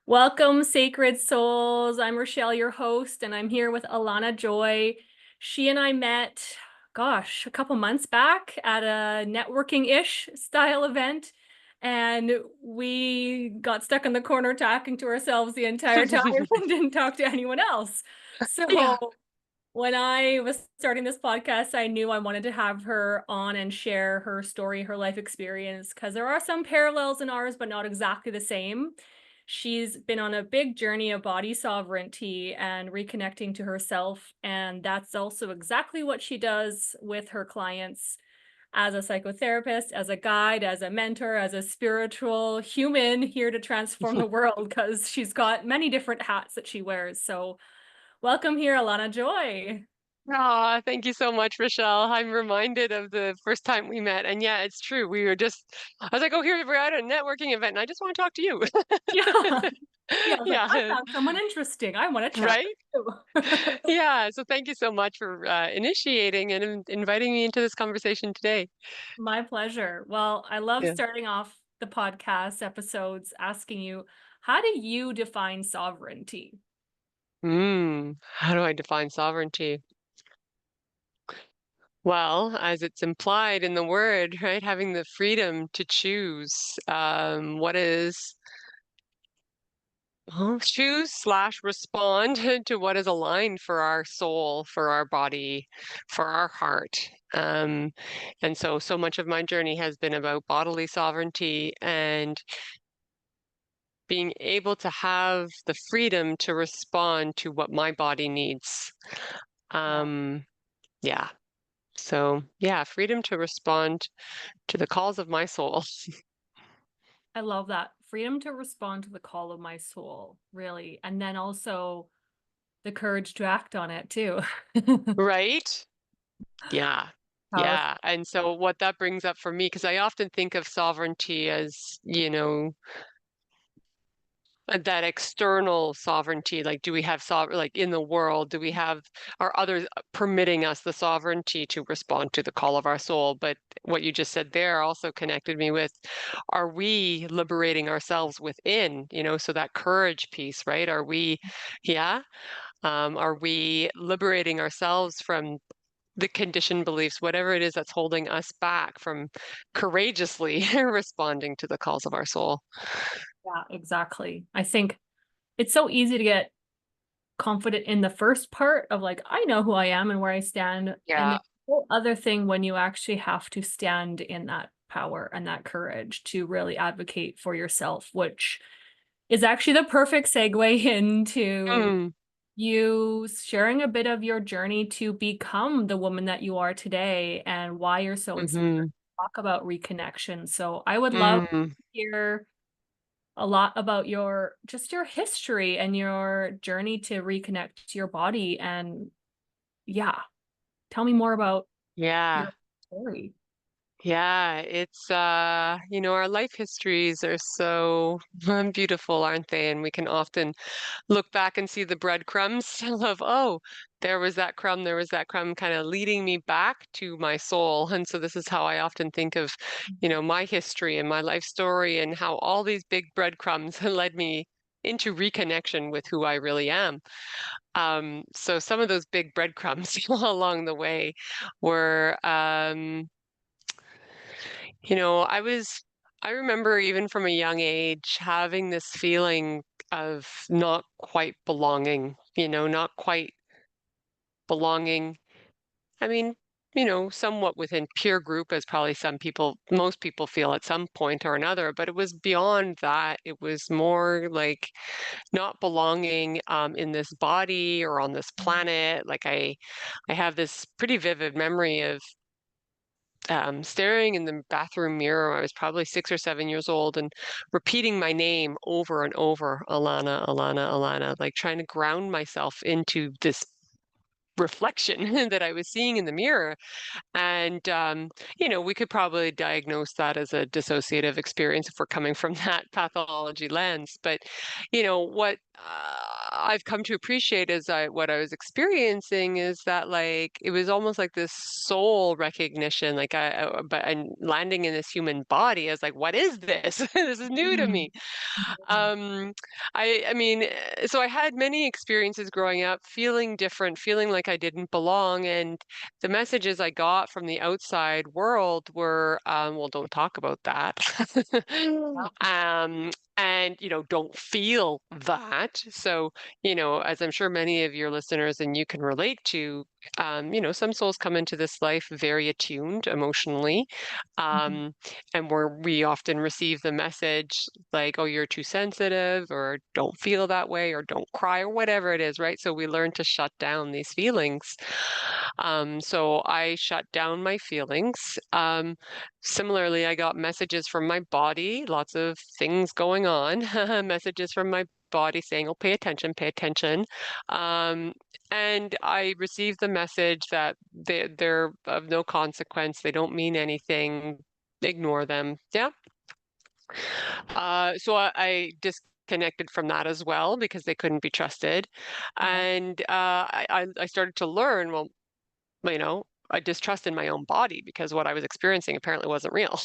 Welcome, sacred souls. I'm Rachele, your host, and I'm here with Alana Joy. She and I met, a couple months back at a networking-ish style event, and we got stuck in the corner talking to ourselves the entire time and didn't talk to anyone else. Yeah. So when I was starting this podcast, I knew I wanted to have her on and share her story, her life experience, because there are some parallels in ours, but not exactly the same. She's been on a big journey of body sovereignty and reconnecting to herself. And that's also exactly what she does with her clients as a psychotherapist, as a guide, as a mentor, as a spiritual human here to transform the world, because she's got many different hats that she wears. So welcome here, Alana Joy. Ah, thank you so much, Rochelle. I'm reminded of the first time we met. And yeah, it's true. I was like, oh, here we're at a networking event and I just want to talk to you. Yeah. Yeah, I was like, I Yeah, found someone interesting. I want to chat right? with you. Yeah. So thank you so much for initiating and inviting me into this conversation today. My pleasure. Well, I love Yeah. starting off the podcast episodes asking you, how do you define sovereignty? How do I define sovereignty? Well, as it's implied in the word, right? Having the freedom to choose what is choose slash respond to what is aligned for our soul, for our body, for our heart. And so much of my journey has been about bodily sovereignty and being able to have the freedom to respond to what my body needs. Yeah, Um, yeah. So yeah, freedom to respond to the calls of my soul. I love that. Freedom to respond to the call of my soul, really. And then also the courage to act on it too. Right? Yeah. Powerful. Yeah. And so what that brings up for me, because I often think of sovereignty as, that external sovereignty. Like, do we have like in the world, do we have, are others permitting us the sovereignty to respond to the call of our soul? But what you just said there also connected me with, are we liberating ourselves within, so that courage piece, right? Yeah. Are we liberating ourselves from the conditioned beliefs, whatever it is that's holding us back from courageously responding to the calls of our soul? Yeah, exactly. I think it's so easy to get confident in the first part of like, I know who I am and where I stand. And then Yeah. the whole other thing when you actually have to stand in that power and that courage to really advocate for yourself, which is actually the perfect segue into Mm, you sharing a bit of your journey to become the woman that you are today and why you're so inspired hmm to talk about reconnection. So I would love to mm. hear a lot about your just your history and your journey to reconnect to your body. And yeah, tell me more about Yeah. your story. Yeah, it's our life histories are so beautiful, aren't they? And we can often look back and see the breadcrumbs of, oh, there was that crumb kind of leading me back to my soul. And so this is how I often think of, my history and my life story and how all these big breadcrumbs led me into reconnection with who I really am. So some of those big breadcrumbs along the way were I remember even from a young age having this feeling of not quite belonging, not quite belonging. I mean, somewhat within peer group, as probably most people feel at some point or another, but it was beyond that. It was more like not belonging in this body or on this planet. Like I have this pretty vivid memory of staring in the bathroom mirror. I was probably 6 or 7 years old and repeating my name over and over, Alana, Alana, Alana, like trying to ground myself into this reflection that I was seeing in the mirror. And, we could probably diagnose that as a dissociative experience if we're coming from that pathology lens. But, what I've come to appreciate is what I was experiencing is that like it was almost like this soul recognition, like but and landing in this human body. I was like, what is this? This is new to Mhm. me. Um, I mean, so I had many experiences growing up, feeling different, feeling like I didn't belong, and the messages I got from the outside world were, well, don't talk about that. Um, and don't feel that. So, as I'm sure many of your listeners and you can relate to, some souls come into this life very attuned emotionally, Mhm. and where we often receive the message like, oh, you're too sensitive, or don't feel that way, or don't cry, or whatever it is, right? So we learn to shut down these feelings. So I shut down my feelings. Similarly, I got messages from my body, lots of things going on, messages from my body saying, oh, pay attention, pay attention. Um, and I received the message that they're of no consequence, they don't mean anything, ignore them. Yeah. So I disconnected from that as well because they couldn't be trusted. Yeah. And I started to learn, well, I distrusted my own body because what I was experiencing apparently wasn't real.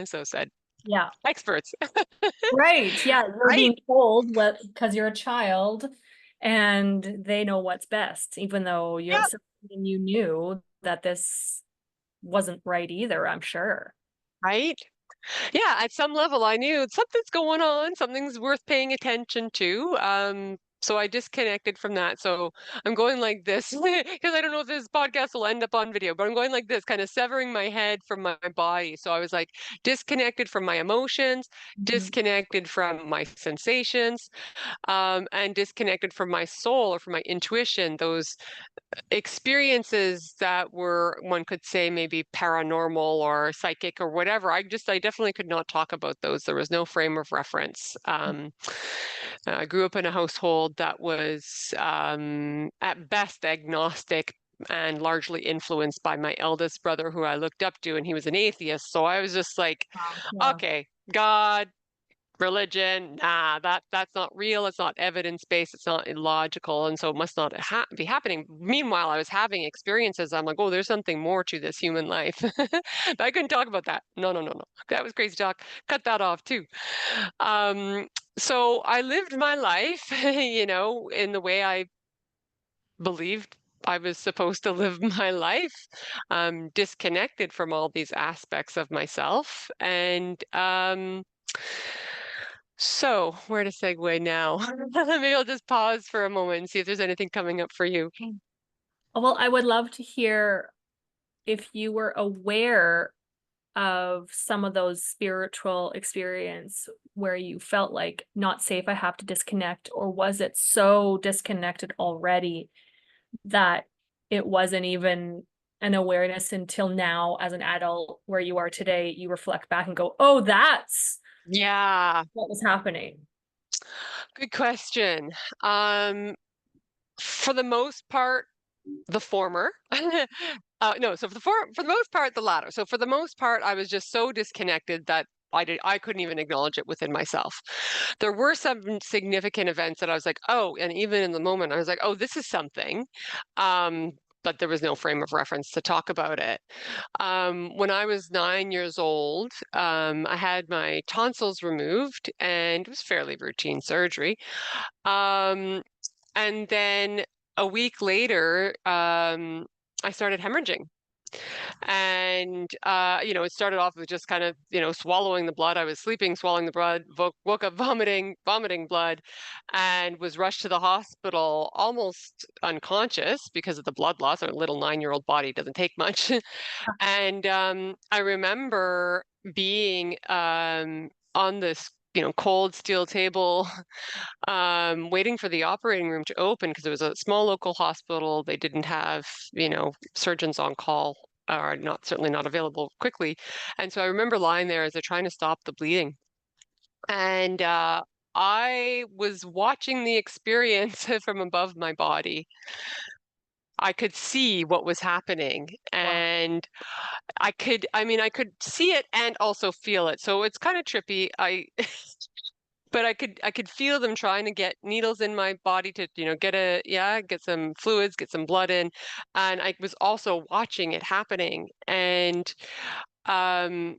So said Yeah. experts, Right. Yeah. You're right? being told what because you're a child and they know what's best, even though Yep, you knew that this wasn't right either, I'm sure. right. Yeah, at some level, I knew something's going on, something's worth paying attention to. So I disconnected from that. So I'm going like this because I don't know if this podcast will end up on video, but I'm going like this, kind of severing my head from my body. So I was like disconnected from my emotions, Mhm. disconnected from my sensations, and disconnected from my soul or from my intuition, those experiences that were, one could say, maybe paranormal or psychic or whatever. I definitely could not talk about those. There was no frame of reference. I grew up in a household that was, at best, agnostic and largely influenced by my eldest brother, who I looked up to, and he was an atheist. So I was just like, Wow. Yeah. okay, God, religion, nah, that's not real, it's not evidence-based, it's not illogical, and so it must not be happening. Meanwhile, I was having experiences. I'm like, oh, there's something more to this human life. But I couldn't talk about that. No, no, no, no. That was crazy talk. Cut that off too. So I lived my life, in the way I believed I was supposed to live my life, disconnected from all these aspects of myself. And so, where to segue now? Maybe I'll just pause for a moment and see if there's anything coming up for you. Well, I would love to hear if you were aware of some of those spiritual experience where you felt like not safe, I have to disconnect, or was it so disconnected already that it wasn't even an awareness until now as an adult where you are today, you reflect back and go, oh, that's Yeah, what was happening. good question. Um, for the most part, the former. No, so for the most part, the latter. So for the most part, I was just so disconnected that I couldn't even acknowledge it within myself. There were some significant events that I was like, oh, and even in the moment, I was like, oh, this is something. Um, but there was no frame of reference to talk about it. When I was 9 years old, I had my tonsils removed, and it was fairly routine surgery. Um, and then a week later, I started hemorrhaging. And it started off with just kind of, swallowing the blood. I was sleeping, swallowing the blood, woke up vomiting blood, and was rushed to the hospital almost unconscious because of the blood loss. Our little 9-year-old body doesn't take much. And I remember being on this, cold steel table, waiting for the operating room to open because it was a small local hospital. They didn't have, surgeons on call, or not, certainly not available quickly. And so I remember lying there as they're trying to stop the bleeding. And I was watching the experience from above my body. I could see what was happening, Wow. and I mean, I could see it and also feel it. So it's kind of trippy. but I could feel them trying to get needles in my body to, get some fluids, get some blood in, and I was also watching it happening, um,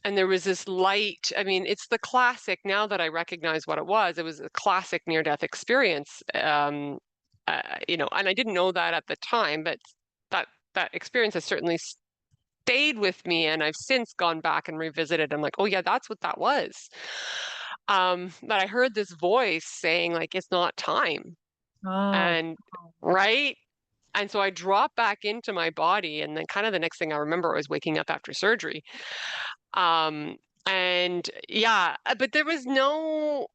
and there was this light. I mean, it's the classic, now that I recognize what it was a classic near-death experience. And I didn't know that at the time, but that that experience has certainly stayed with me, and I've since gone back and revisited. I'm like, oh yeah, that's what that was. But I heard this voice saying like, it's not time. Oh, And right. And so I dropped back into my body, and then kind of the next thing I remember was waking up after surgery. Um, and yeah, but there was no,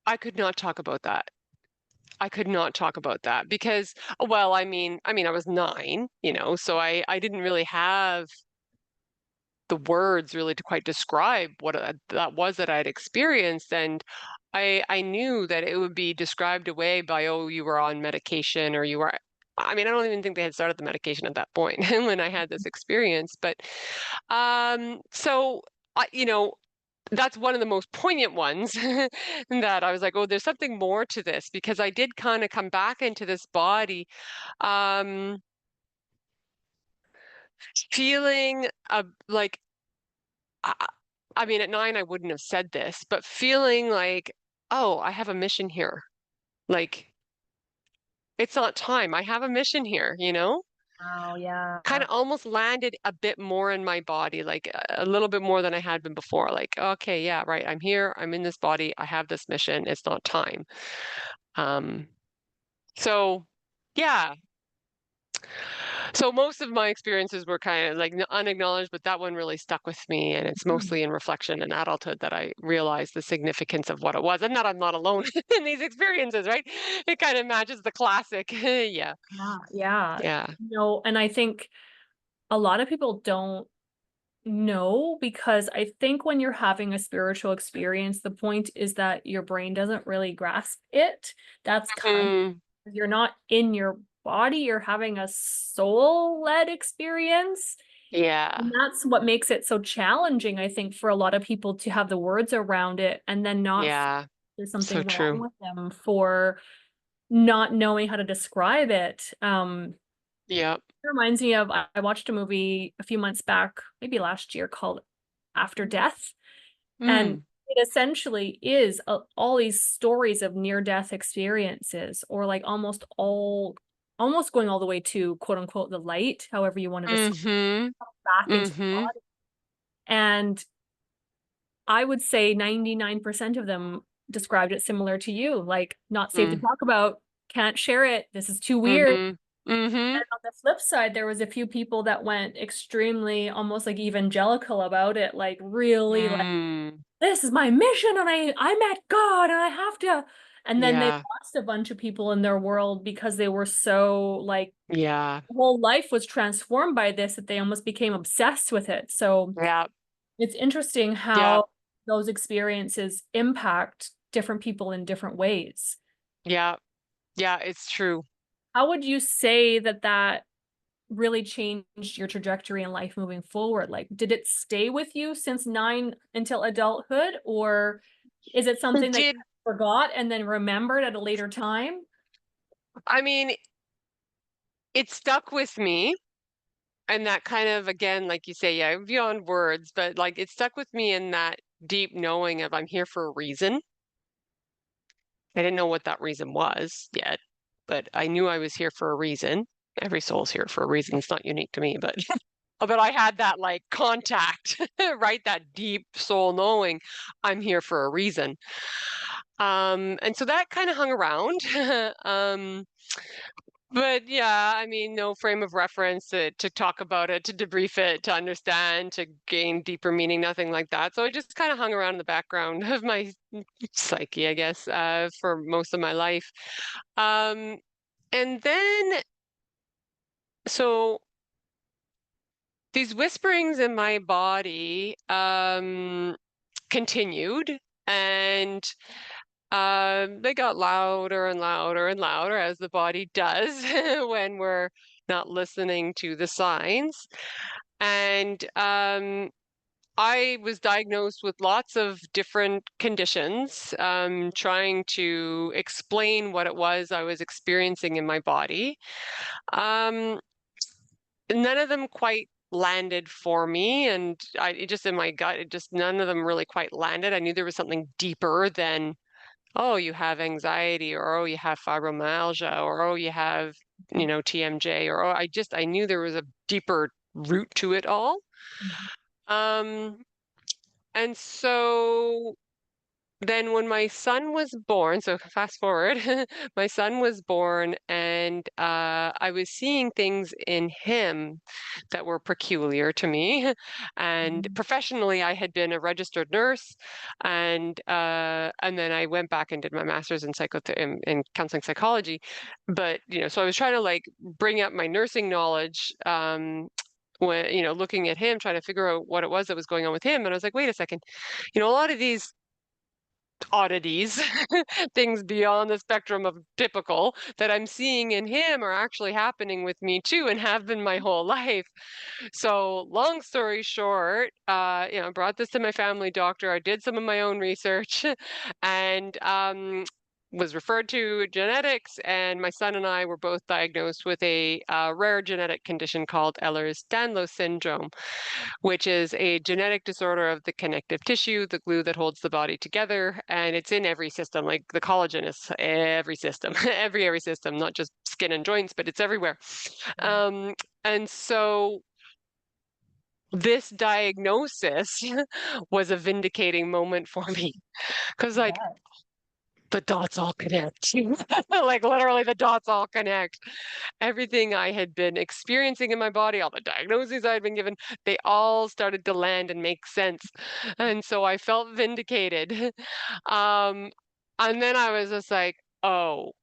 I could not talk about that. I could not talk about that because, well, I was 9, so I didn't really have the words really to quite describe what that was that I'd experienced. And I knew that it would be described away by, oh, you were on medication, or you were, I don't even think they had started the medication at that point when I had this experience. But so I, that's one of the most poignant ones that I was like, oh, there's something more to this, because I did kind of come back into this body, um, feeling like, I, at 9, I wouldn't have said this, but feeling like, oh, I have a mission here. Like, it's not time. I have a mission here, wow, yeah. Kind of almost landed a bit more in my body, like a little bit more than I had been before. Like, okay, yeah, right. I'm here. I'm in this body. I have this mission. It's not time. Um, so yeah. So most of my experiences were kind of like unacknowledged, but that one really stuck with me. And it's Mhm. mostly in reflection and adulthood that I realized the significance of what it was, and that I'm not alone in these experiences, right? It kind of matches the classic. Yeah. Yeah, yeah. Yeah. And I think a lot of people don't know, because I think when you're having a spiritual experience, the point is that your brain doesn't really grasp it. That's kind Mm, of, you're not in your body, you're having a soul-led experience. yeah. And that's what makes it so challenging, I think, for a lot of people to have the words around it and then not feel Yeah. there's So something wrong true. with them for not knowing how to describe it. Yep. It reminds me of, I watched a movie a few months back, maybe last year, called After Death. And Mm, it essentially is all these stories of near-death experiences, or like almost going all the way to quote unquote the light, however you want to describe, mm-hmm. back into the Mm-hmm. body. And I would say 99% of them described it similar to you, like not safe to Mm, talk about, can't share it, this is too weird. mm-hmm. Mm-hmm. And on the flip side, there was a few people that went extremely almost like evangelical about it, like really like, Mm, this is my mission and I met God and I have to. And then they yeah. lost a bunch of people in their world because they were so like, Yeah. whole life was transformed by this, that they almost became obsessed with it. So Yeah. it's interesting Yeah. how those experiences impact different people in different ways. Yeah. Yeah. It's true. How would you say that really changed your trajectory in life moving forward? Like, did it stay with you since 9 until adulthood, or is it something that you Did forgot and then remembered at a later time? I mean, it stuck with me. And that kind of, again, like you say, yeah, beyond words, but like it stuck with me in that deep knowing of, I'm here for a reason. I didn't know what that reason was yet, but I knew I was here for a reason. Every soul's here for a reason. It's not unique to me, but but I had that like contact, right? That deep soul knowing, I'm here for a reason. And so that kind of hung around. um, But yeah, no frame of reference to talk about it, to debrief it, to understand, to gain deeper meaning, nothing like that. So it just kind of hung around in the background of my psyche, I guess, for most of my life. Um, and then, so these whisperings in my body, continued, and they got louder and louder and louder, as the body does when we're not listening to the signs. And I was diagnosed with lots of different conditions, trying to explain what it was I was experiencing in my body. Um, None of them quite landed for me, and it just in my gut, it just none of them really quite landed. I knew there was something deeper than, oh, you have anxiety, or oh, you have fibromyalgia, or oh, you have, TMJ, or oh, I knew there was a deeper root to it all. Mhm. Um, and so then when my son was born, so fast forward, my son was born, and I was seeing things in him that were peculiar to me. And Mhm. professionally, I had been a registered nurse, and then I went back and did my master's in in counseling psychology. But so I was trying to like bring up my nursing knowledge. When looking at him, trying to figure out what it was that was going on with him, and I was like, wait a second, a lot of these oddities, things beyond the spectrum of typical that I'm seeing in him are actually happening with me too and have been my whole life. So, long story short, I brought this to my family doctor. I did some of my own research and was referred to genetics, and my son and I were both diagnosed with a rare genetic condition called Ehlers-Danlos syndrome, which is a genetic disorder of the connective tissue, the glue that holds the body together, and it's in every system. Like the collagen is every system, every system, not just skin and joints, but it's everywhere. Um, and so this diagnosis was a vindicating moment for me because, like, Yeah. the dots all connect. Like literally the dots all connect. Everything I had been experiencing in my body, all the diagnoses I had been given, they all started to land and make sense. And so I felt vindicated. Um, and then I was just like, oh,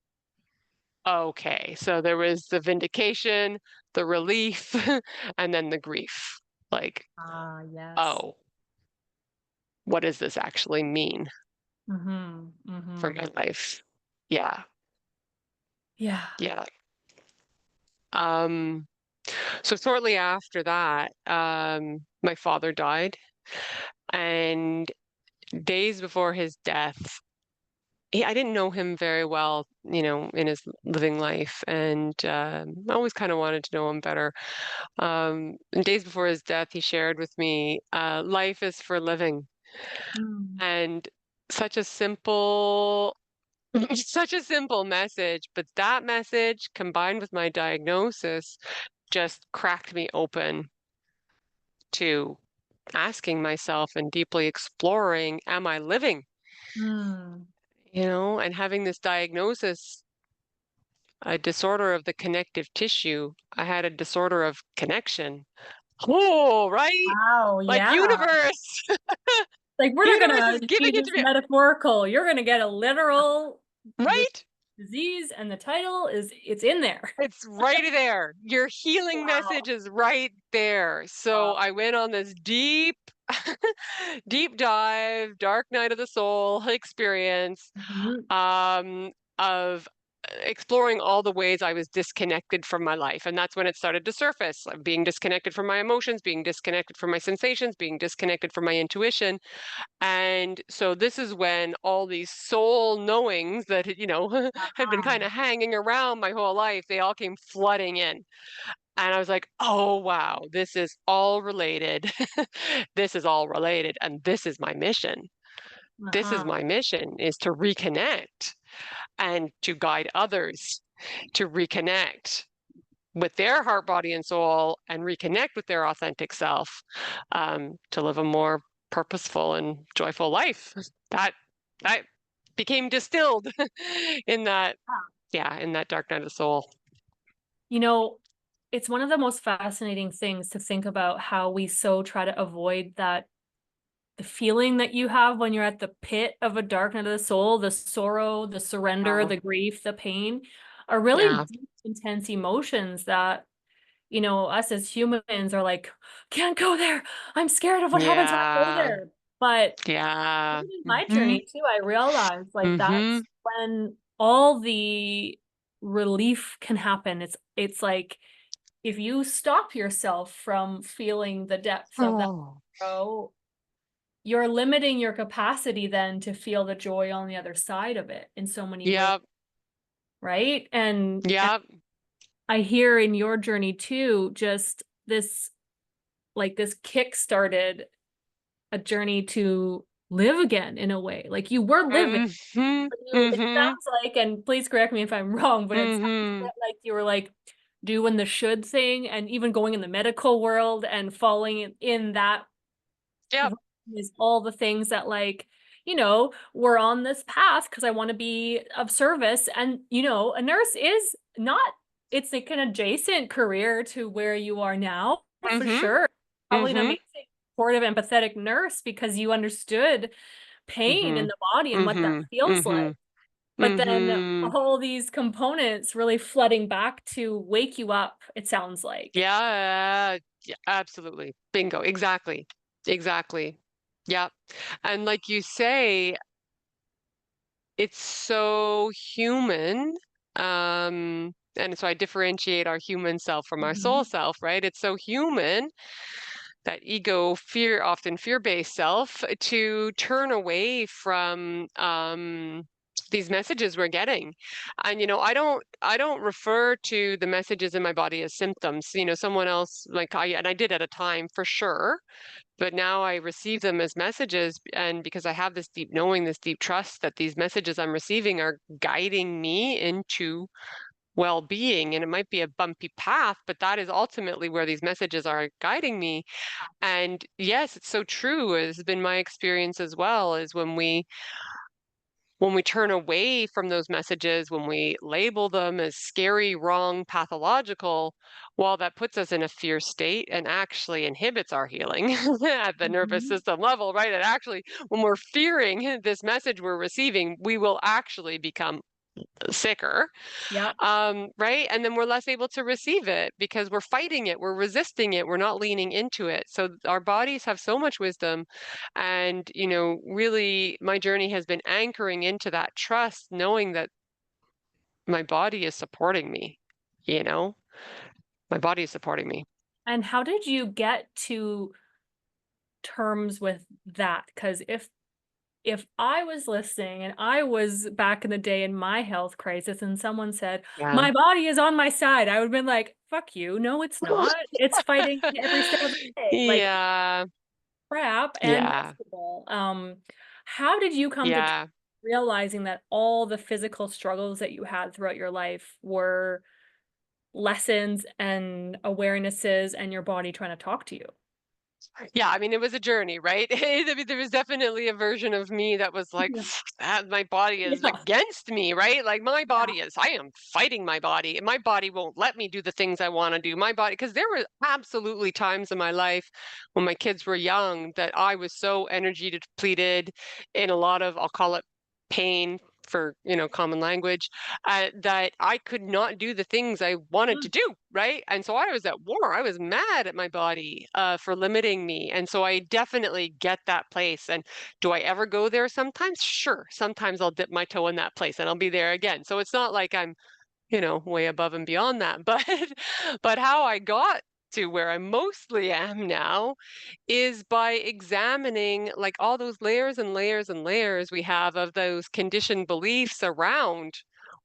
okay. So there was the vindication, the relief, and then the grief. Like, Ah, yes. oh, what does this actually mean Mhm. for my Mhm. life? Yeah, Yeah. yeah. Um, so shortly after that, my father died, and days before his death, I didn't know him very well, in his living life, and I always kind of wanted to know him better. And days before his death, he shared with me, "Life is for living," Mm. and such a simple, such a simple message, but that message combined with my diagnosis just cracked me open to asking myself and deeply exploring, am I living? Mm. And having this diagnosis, a disorder of the connective tissue, I had a disorder of connection. Oh, right? Wow, Like yeah. universe, Like, we're not universe gonna is giving be it to just me, metaphorical. You're gonna get a literal this right? disease, and the title is it's in there. It's right there. Your healing Wow. message is right there. So Wow. I went on this deep, deep dive, dark night of the soul experience, Mhm. of exploring all the ways I was disconnected from my life. And that's when it started to surface, like being disconnected from my emotions, being disconnected from my sensations, being disconnected from my intuition. And so this is when all these soul knowings that, had been kind Uh-huh. of hanging around my whole life, they all came flooding in. And I was like, oh, wow, this is all related. This is all related. And this is my mission. This is Uh-huh. my mission, is to reconnect and to guide others to reconnect with their heart, body, and soul, and reconnect with their authentic self, to live a more purposeful and joyful life. That that became distilled in that, yeah, in that dark night of the soul. You know, it's one of the most fascinating things to think about how we so try to avoid that the feeling that you have when you're at the pit of a dark night of the soul, the sorrow, the surrender, Yeah, the grief, the pain are really yeah, deep, intense emotions that, us as humans are like, can't go there. I'm scared of what happens when I go yeah, there. But yeah. even in my Hmm. journey too, I realized like Hmm. that's when all the relief can happen. It's like if you stop yourself from feeling the depth of that Oh, sorrow you're limiting your capacity then to feel the joy on the other side of it in so many ways, Yep. right? And Yep. I hear in your journey too, just this, like, this kick started a journey to live again in a way. Like, you were living, Mhm. but it Mhm. sounds like, and please correct me if I'm wrong, but it sounds a Mhm. bit like you were, like, doing the should thing and even going in the medical world and falling in that Yep. is all the things that, like, we're on this path because I want to be of service. And, a nurse is not, it's like an adjacent career to where you are now, for Mhm. sure. Probably an Mhm. amazing, supportive, empathetic nurse because you understood pain in Mhm. the body and what that Mhm. feels like. Mhm. But then Mhm. all these components really flooding back to wake you up, it sounds like. Yeah, yeah, absolutely. Bingo. Exactly. Exactly. Yep. And like you say, it's so human. And so I differentiate our human self from our soul Mhm. self, right? It's so human, that ego, fear, often fear-based self, to turn away from these messages we're getting. And I don't refer to the messages in my body as symptoms. Someone else, like I did at a time for sure, but now I receive them as messages, and because I have this deep knowing, this deep trust that these messages I'm receiving are guiding me into well-being. And it might be a bumpy path, but that is ultimately where these messages are guiding me. And yes, it's so true. It's been my experience as well, is when we turn away from those messages, when we label them as scary, wrong, pathological, well, that puts us in a fear state and actually inhibits our healing at the nervous Mhm. system level, right? And actually, when we're fearing this message we're receiving, we will actually become sicker, Yep. right? And then we're less able to receive it because we're fighting it, we're resisting it, we're not leaning into it. So our bodies have so much wisdom. And, really, my journey has been anchoring into that trust, knowing that my body is supporting me, you know? My body is supporting me. And how did you get to terms with that? Because if I was listening and I was back in the day in my health crisis and someone said, Yeah. "My body is on my side," I would have been like, "Fuck you. No, it's not. It's fighting every step of the way." Like, Yeah. crap and Yeah. miserable. How did you come to Yeah. realizing that all the physical struggles that you had throughout your life were lessons and awarenesses and your body trying to talk to you? Yeah, I mean, it was a journey, right? I mean, there was definitely a version of me that was like, Yeah. My body is Yeah. against me, right? Like, Yeah. I am fighting my body, and my body won't let me do the things I want to do. My body, because there were absolutely times in my life when my kids were young that I was so energy depleted, in a lot of, I'll call it pain for, common language, that I could not do the things I wanted to Mm. do, right? And so I was at war. I was mad at my body for limiting me. And so I definitely get that place. And do I ever go there sometimes? Sure. Sometimes I'll dip my toe in that place and I'll be there again. So it's not like I'm, way above and beyond that. But but how I got to where I mostly am now is by examining, like, all those layers and layers and layers we have of those conditioned beliefs around,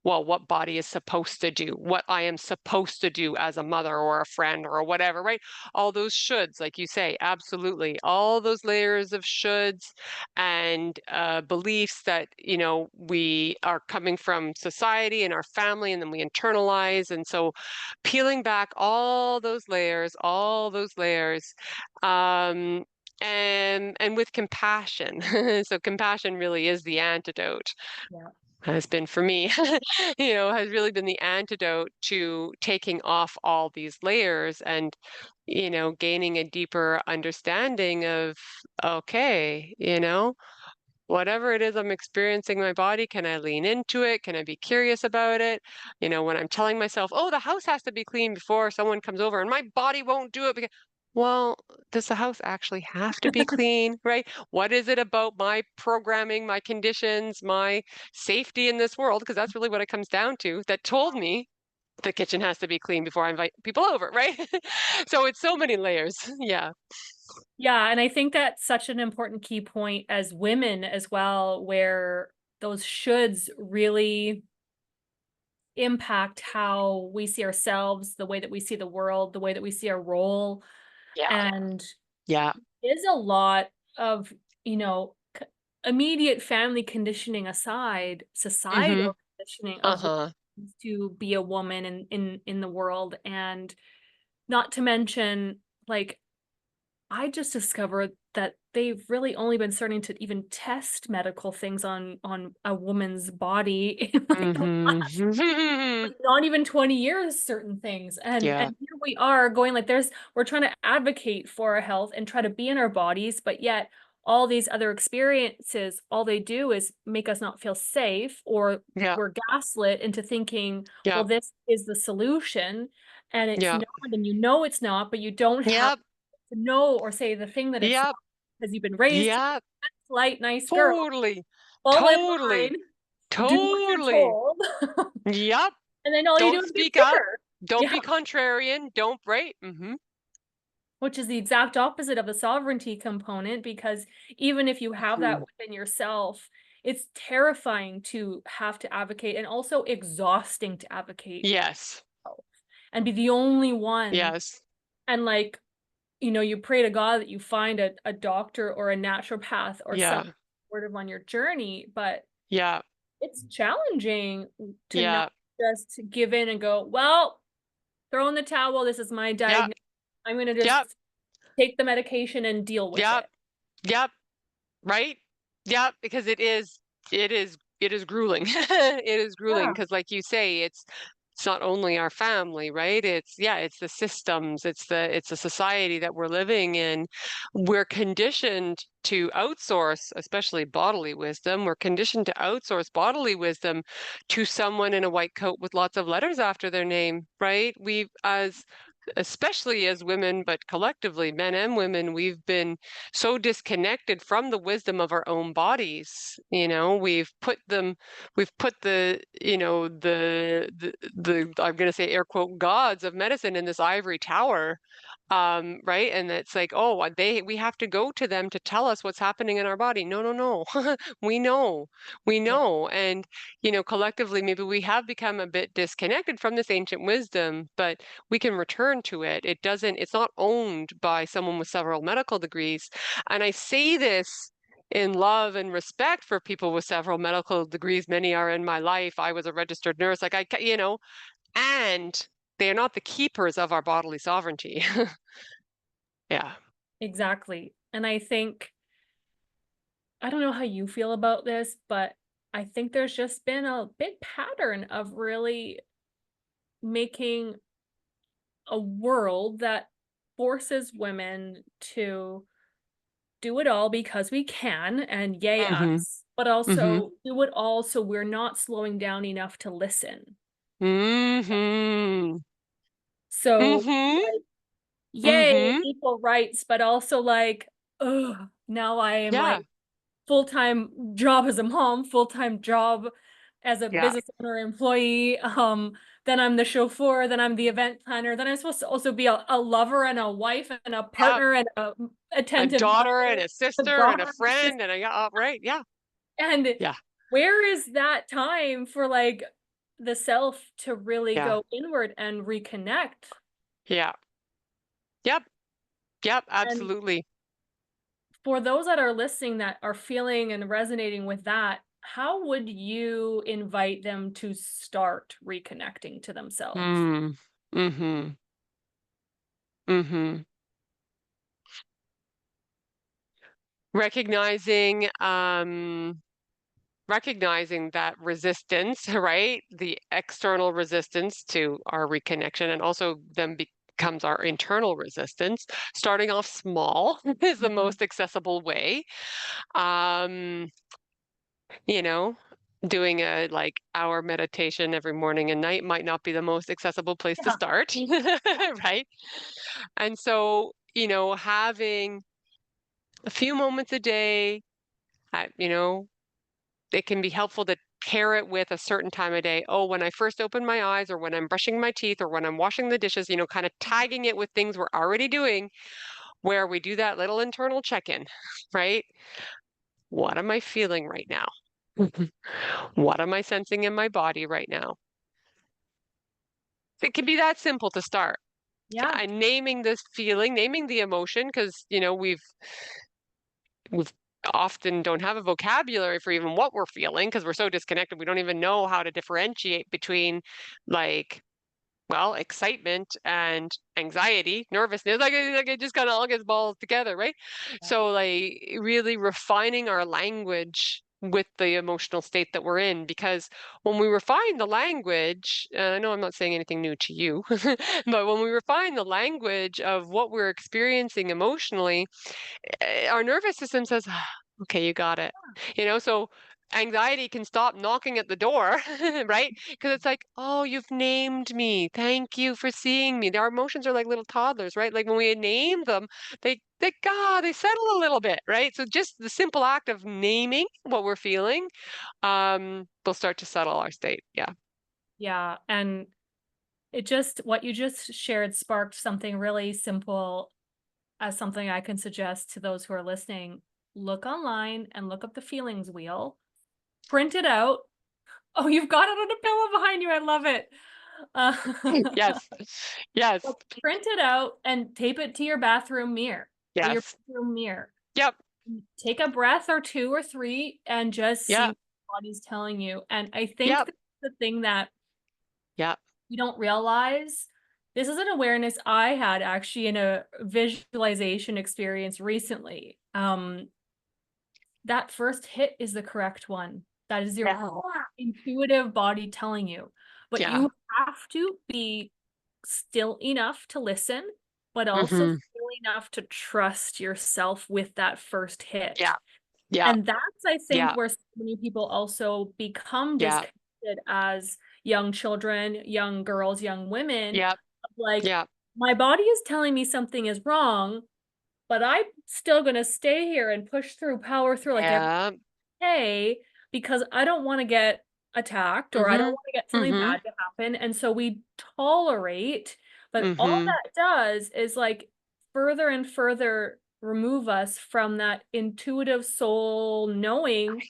well, what body is supposed to do, what I am supposed to do as a mother or a friend or whatever, right? All those shoulds, like you say, absolutely. All those layers of shoulds and beliefs that, we are coming from society and our family, and then we internalize. And so peeling back all those layers, um, and with compassion. So compassion really is the antidote, Yeah. has been for me, has really been the antidote to taking off all these layers and, gaining a deeper understanding of, okay, whatever it is I'm experiencing in my body, can I lean into it? Can I be curious about it? When I'm telling myself, oh, the house has to be clean before someone comes over and my body won't do it because, well, does the house actually have to be clean, right? What is it about my programming, my conditions, my safety in this world? Because that's really what it comes down to, that told me the kitchen has to be clean before I invite people over, right? So it's so many layers. Yeah. Yeah, and I think that's such an important key point as women as well, where those shoulds really impact how we see ourselves, the way that we see the world, the way that we see our role. Yeah. And Yeah. is a lot of, you know, immediate family conditioning aside, Mm-hmm. societal conditioning of what Uh-huh. it means to be a woman in the world. And not to mention, like, I just discovered that they've really only been starting to even test medical things on a woman's body in like the last, Mm-hmm. like, not even 20 years, certain things. Yeah. And here we are going like we're trying to advocate for our health and try to be in our bodies, but yet all these other experiences, all they do is make us not feel safe, or Yeah. we're gaslit into thinking, well, Yeah. this is the solution, and it's Yeah. not, and you know it's not, but you don't have Yep. to know or say the thing that it's not Yep. because you've been raised to be Yep. a polite, nice girl. Totally. Fall in Totally. line, do what you're Totally. told, Yep. and then all you do Don't is get speak up. sicker. Don't Yeah, be contrarian. Don't right. Mm-hmm. which is the exact opposite of the sovereignty component, because even if you have that Mm-hmm. within yourself, it's terrifying to have to advocate and also exhausting to advocate Yes. and be the only one. Yes. And like, you pray to God that you find a doctor or a naturopath or some Yeah. supportive on your journey, but Yeah. it's challenging to not Yeah. just give in and go, well, throw in the towel. This is my Yep. diagnosis. I'm going to Yep. just take the medication and deal with Yep. it. Yep. Right? Yeah, because it is grueling. It is grueling Yeah, because like you say, it's not only our family, right? It's the systems, it's the society that we're living in. We're conditioned to outsource, especially bodily wisdom. We're conditioned to outsource bodily wisdom to someone in a white coat with lots of letters after their name, right? We've as especially as women, but collectively, men and women, we've been so disconnected from the wisdom of our own bodies. We've put the I'm going to say air quote gods of medicine in this ivory tower, right? And it's like, oh, we have to go to them to tell us what's happening in our body. No, no, no. We know, we yeah, know. And, collectively, maybe we have become a bit disconnected from this ancient wisdom, but we can return to it. It's not owned by someone with several medical degrees. And I say this in love and respect for people with several medical degrees. Many are in my life. I was a registered nurse, and they are not the keepers of our bodily sovereignty. Yeah. exactly. And I think, I don't know how you feel about this, but I think there's just been a big pattern of really making a world that forces women to do it all because we can, and yay Mm-hmm. us, but Mm-hmm. also do it all so we're not slowing down enough to listen. Mm-hmm. So, Mm-hmm. like, yay, Mm-hmm. equal rights, but also like, ugh, now I am Yeah. like full-time job as a mom, full-time job as a Yeah. business owner employee. Then I'm the chauffeur, then I'm the event planner, then I'm supposed to also be a lover and a wife and a Yeah. partner and a A attentive daughter and mother, a a sister and a daughter, and a friend sister. and a yeah, right. Yeah. And Yeah. where is that time for like the self to really Yeah. go inward and reconnect? Yeah. Yep. Yep. And Absolutely. for those that are listening that are feeling and resonating with that, how would you invite them to start reconnecting to themselves? Mm. Mm-hmm. Mm-hmm. Recognizing recognizing that resistance, right? The external resistance to our reconnection, and also then becomes our internal resistance. Starting off small is the Mhm. most accessible way. Um, you know, doing a like hour meditation every morning and night might not be the most accessible place to Yeah. start, right? And so, having a few moments a day, uh, you know, it can be helpful to pair it with a certain time of day. Oh, when I first open my eyes, or when I'm brushing my teeth, or when I'm washing the dishes, kind of tagging it with things we're already doing. where we do that little internal check-in, right? What am I feeling right now? What am I sensing in my body right now? It can be that simple to start. Yeah. And naming this feeling, naming the emotion, because we've often don't have a vocabulary for even what we're feeling because we're so disconnected. We don't even know how to differentiate between like, well, excitement and anxiety, nervousness. Like it just kind of all gets balled together, right? So like really refining our language with the emotional state that we're in, because when we refine the language, I know I'm not saying anything new to you, but when we refine the language of what we're experiencing emotionally, our nervous system says, "Ah, okay, you got it." So anxiety can stop knocking at the door, right? Because it's like, oh, you've named me. Thank you for seeing me. Our emotions are like little toddlers, right? Like when we name them, they settle a little bit, right? So just the simple act of naming what we're feeling, will start to settle our state. Yeah. Yeah. And it just, what you just shared sparked something really simple as something I can suggest to those who are listening. Look online and look up the feelings wheel, print it out. Oh, you've got it on a pillow behind you. I love it. Yes. Yes. Well, print it out and tape it to your bathroom mirror or your Yes. bedroom mirror. Yep. Take a breath or two or three and just see Yep. what your body's telling you. And I think Yep. that's the thing that Yep. you don't realize. This is an awareness I had actually in a visualization experience recently. That first hit is the correct one. That is your Yeah. intuitive body telling you. But Yeah. you have to be still enough to listen, but also Hmm. still enough to trust yourself with that first hit. Yeah. Yeah. And that's, I think, Yeah. where so many people also become Yeah. disconnected as young children, young girls, young women. Yep. Like, Yep. my body is telling me something is wrong, but I'm still going to stay here and push through, power through like every Yeah. day because I don't want to get attacked or I don't Mhm. want to get something Mhm. bad to happen. And so we tolerate, but all Mhm. that does is like further and further remove us from that intuitive soul knowing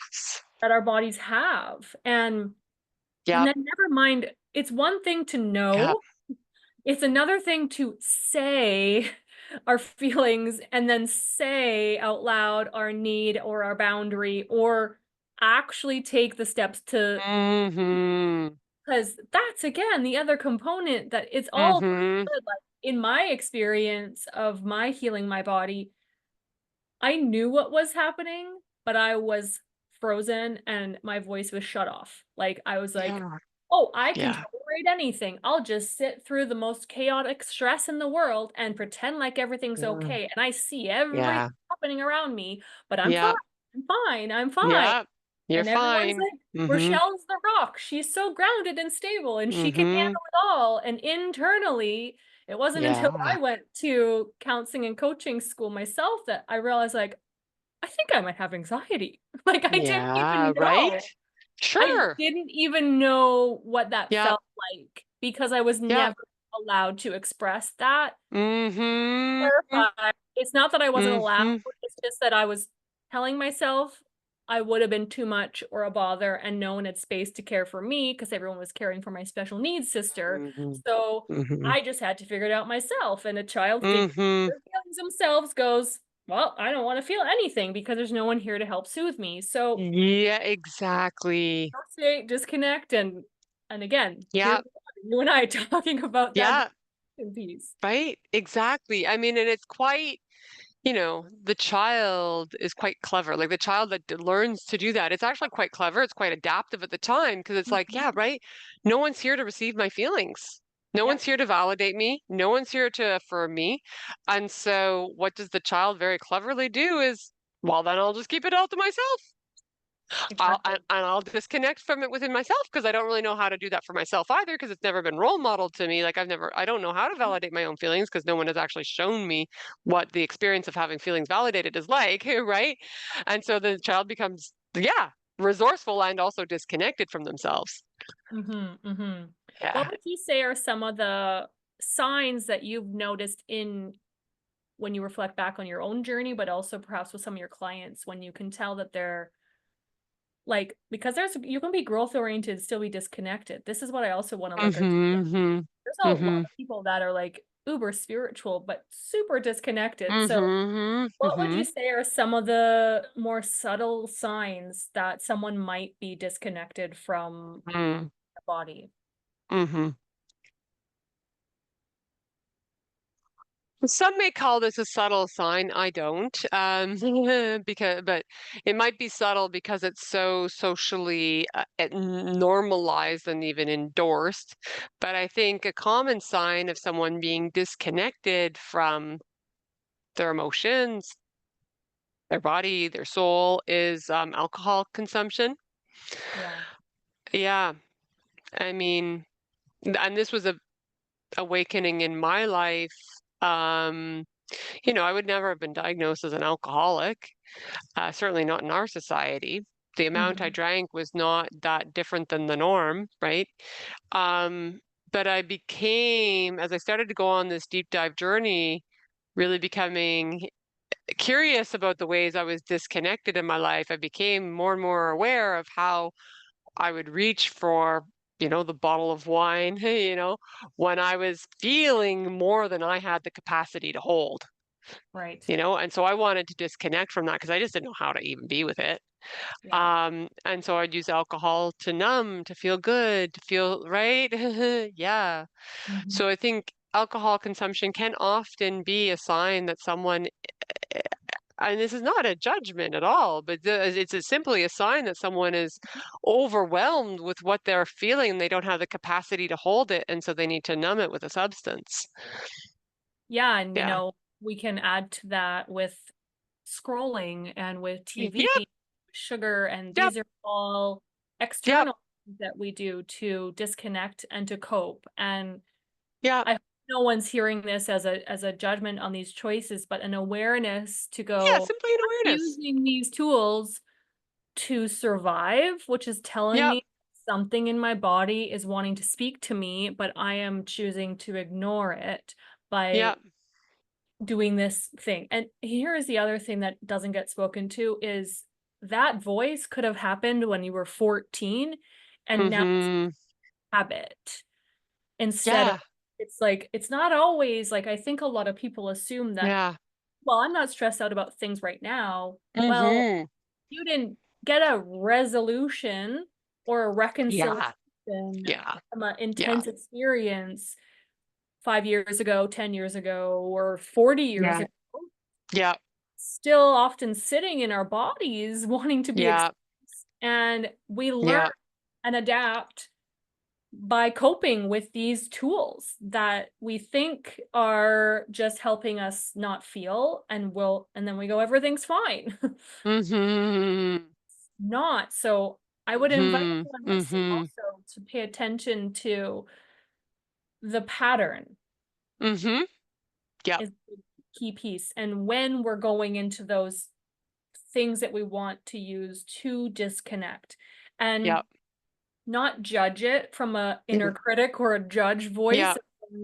that our bodies have. And Yep. then never mind, it's one thing to Yep. know, it's another thing to say our feelings and then say out loud our need or our boundary or actually take the steps to, Mhm. because that's again the other component that it's all Mhm. good. Like in my experience of my healing my body, I knew what was happening, but I was frozen and my voice was shut off. Like I was like, Yeah. "Oh, I can Yeah. tolerate anything. I'll just sit through the most chaotic stress in the world and pretend like everything's Yeah. okay. And I see everything Yeah. happening around me, but I'm fine. Yep. I'm fine. I'm fine." Yep. You're And everyone's fine. like, Mhm. "Rochelle's the rock. She's so grounded and stable and she can Mhm. handle it all." And internally, it wasn't until Yeah. I went to counseling and coaching school myself that I realized like, I think I might have anxiety. Like I didn't Yeah, even right? know. I Sure. didn't even know what that Yep. felt like because I was Yep. never allowed to express that. Mhm. Clarify, it's not that I wasn't allowed, Mhm. it's just that I was telling myself I would have been too much or a bother and no one had space to care for me because everyone was caring for my special needs sister. Mhm. So Mhm. I just had to figure it out myself. And a child figures Mhm. their feelings themselves goes, well, I don't want to feel anything because there's no one here to help soothe me. So Yeah, exactly. dissociate, disconnect, and again, here Yep. we are, you and I talking about that Yeah. piece. Right? Exactly. I mean, and it's quite, the child is quite clever. Like the child that learns to do that, it's actually quite clever. It's quite adaptive at the time because it's like, yeah, Mhm. right. No one's here to receive my feelings. No Yep. one's here to validate me. No one's here to affirm me. And so what does the child very cleverly do is, well, then I'll just keep it all to myself. Exactly. And I'll disconnect from it within myself because I don't really know how to do that for myself either because it's never been role modeled to me. Like I don't know how to validate my own feelings because no one has actually shown me what the experience of having feelings validated is like, right? And so the child becomes, yeah, resourceful and also disconnected from themselves. What Yeah. would you say are some of the signs that you've noticed in when you reflect back on your own journey, but also perhaps with some of your clients when you can tell that they're like, because you can be growth oriented, still be disconnected. This is what I also want to like articulate. Mhm. There's a lot Mhm. of people that are like uber spiritual, but super disconnected. So Mhm. what would you Mhm. say are some of the more subtle signs that someone might be disconnected from Mhm. the body? Mhm. Some may call this a subtle sign. I don't, because but it might be subtle because it's so socially normalized and even endorsed. But I think a common sign of someone being disconnected from their emotions, their body, their soul is alcohol consumption. Yeah. Yeah, I mean, and this was a awakening in my life. Um, I would never have been diagnosed as an alcoholic, certainly not in our society. The amount I Mhm. drank was not that different than the norm, right? Um, but I became, as I started to go on this deep dive journey, really becoming curious about the ways I was disconnected in my life. I became more and more aware of how I would reach for, the bottle of wine, when I was feeling more than I had the capacity to hold. Right. And so I wanted to disconnect from that because I just didn't know how to even be with it. Yeah. And so I'd use alcohol to numb, to feel good, to feel right. Yeah. Mhm. So I think alcohol consumption can often be a sign that someone, and this is not a judgment at all, but simply a sign that someone is overwhelmed with what they're feeling and they don't have the capacity to hold it. And so they need to numb it with a substance. Yeah, and Yeah. we can add to that with scrolling and with TV, Yep. sugar, and Yep. these are all Yep. external things that we do to disconnect and to cope. And Yep. I hope no one's hearing this as a judgment on these choices, but an awareness to Yeah. go, Simply an I'm awareness. using these tools to survive, which is telling Yep. me something in my body is wanting to speak to me, but I am choosing to ignore it by Yep. doing this thing. And here is the other thing that doesn't get spoken to is that voice could have happened when you were 14 and now it's Mhm. habit instead of Yeah. it's like it's not always like I think a lot of people assume that, Yeah. well, I'm not stressed out about things right now. Well, Mhm. you didn't get a resolution or a Yeah. reconciliation Yeah. from an Yeah. intense experience 5 years ago, 10 years ago, or 40 years Yeah. ago, Yeah. still often sitting in our bodies wanting to be Yeah. expressed. And we learn Yeah. and adapt by coping with these tools that we think are just helping us not feel and then we go everything's fine. Mhm. Not. So I would invite Mhm. everyone listening Mhm. also to pay attention to the pattern Mhm. Yep. is the key piece. And when we're going into those things that we want to use to disconnect and Yep. not judge it from a inner Mhm. critic or a judge voice Yep.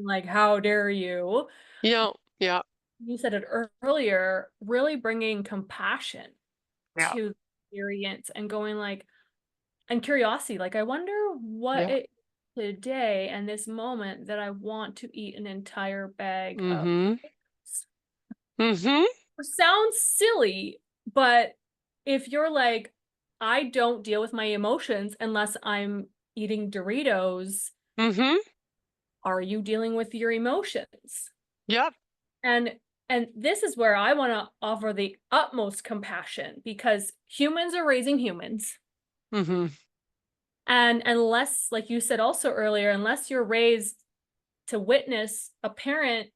like, how dare you? Yep. Yep. You said it earlier, really bringing compassion Yep. to the experience and going like, and curiosity, like, I wonder what Yep. it today and this moment that I want to eat an entire bag of. Mhm. Mhm. It sounds silly, but if you're like, I don't deal with my emotions unless I'm eating Doritos, Mhm. are you dealing with your emotions? Yep. And and this is where I want to offer the utmost compassion because humans are raising humans. Mhm. And unless, like you said also earlier, unless you're raised to witness a parent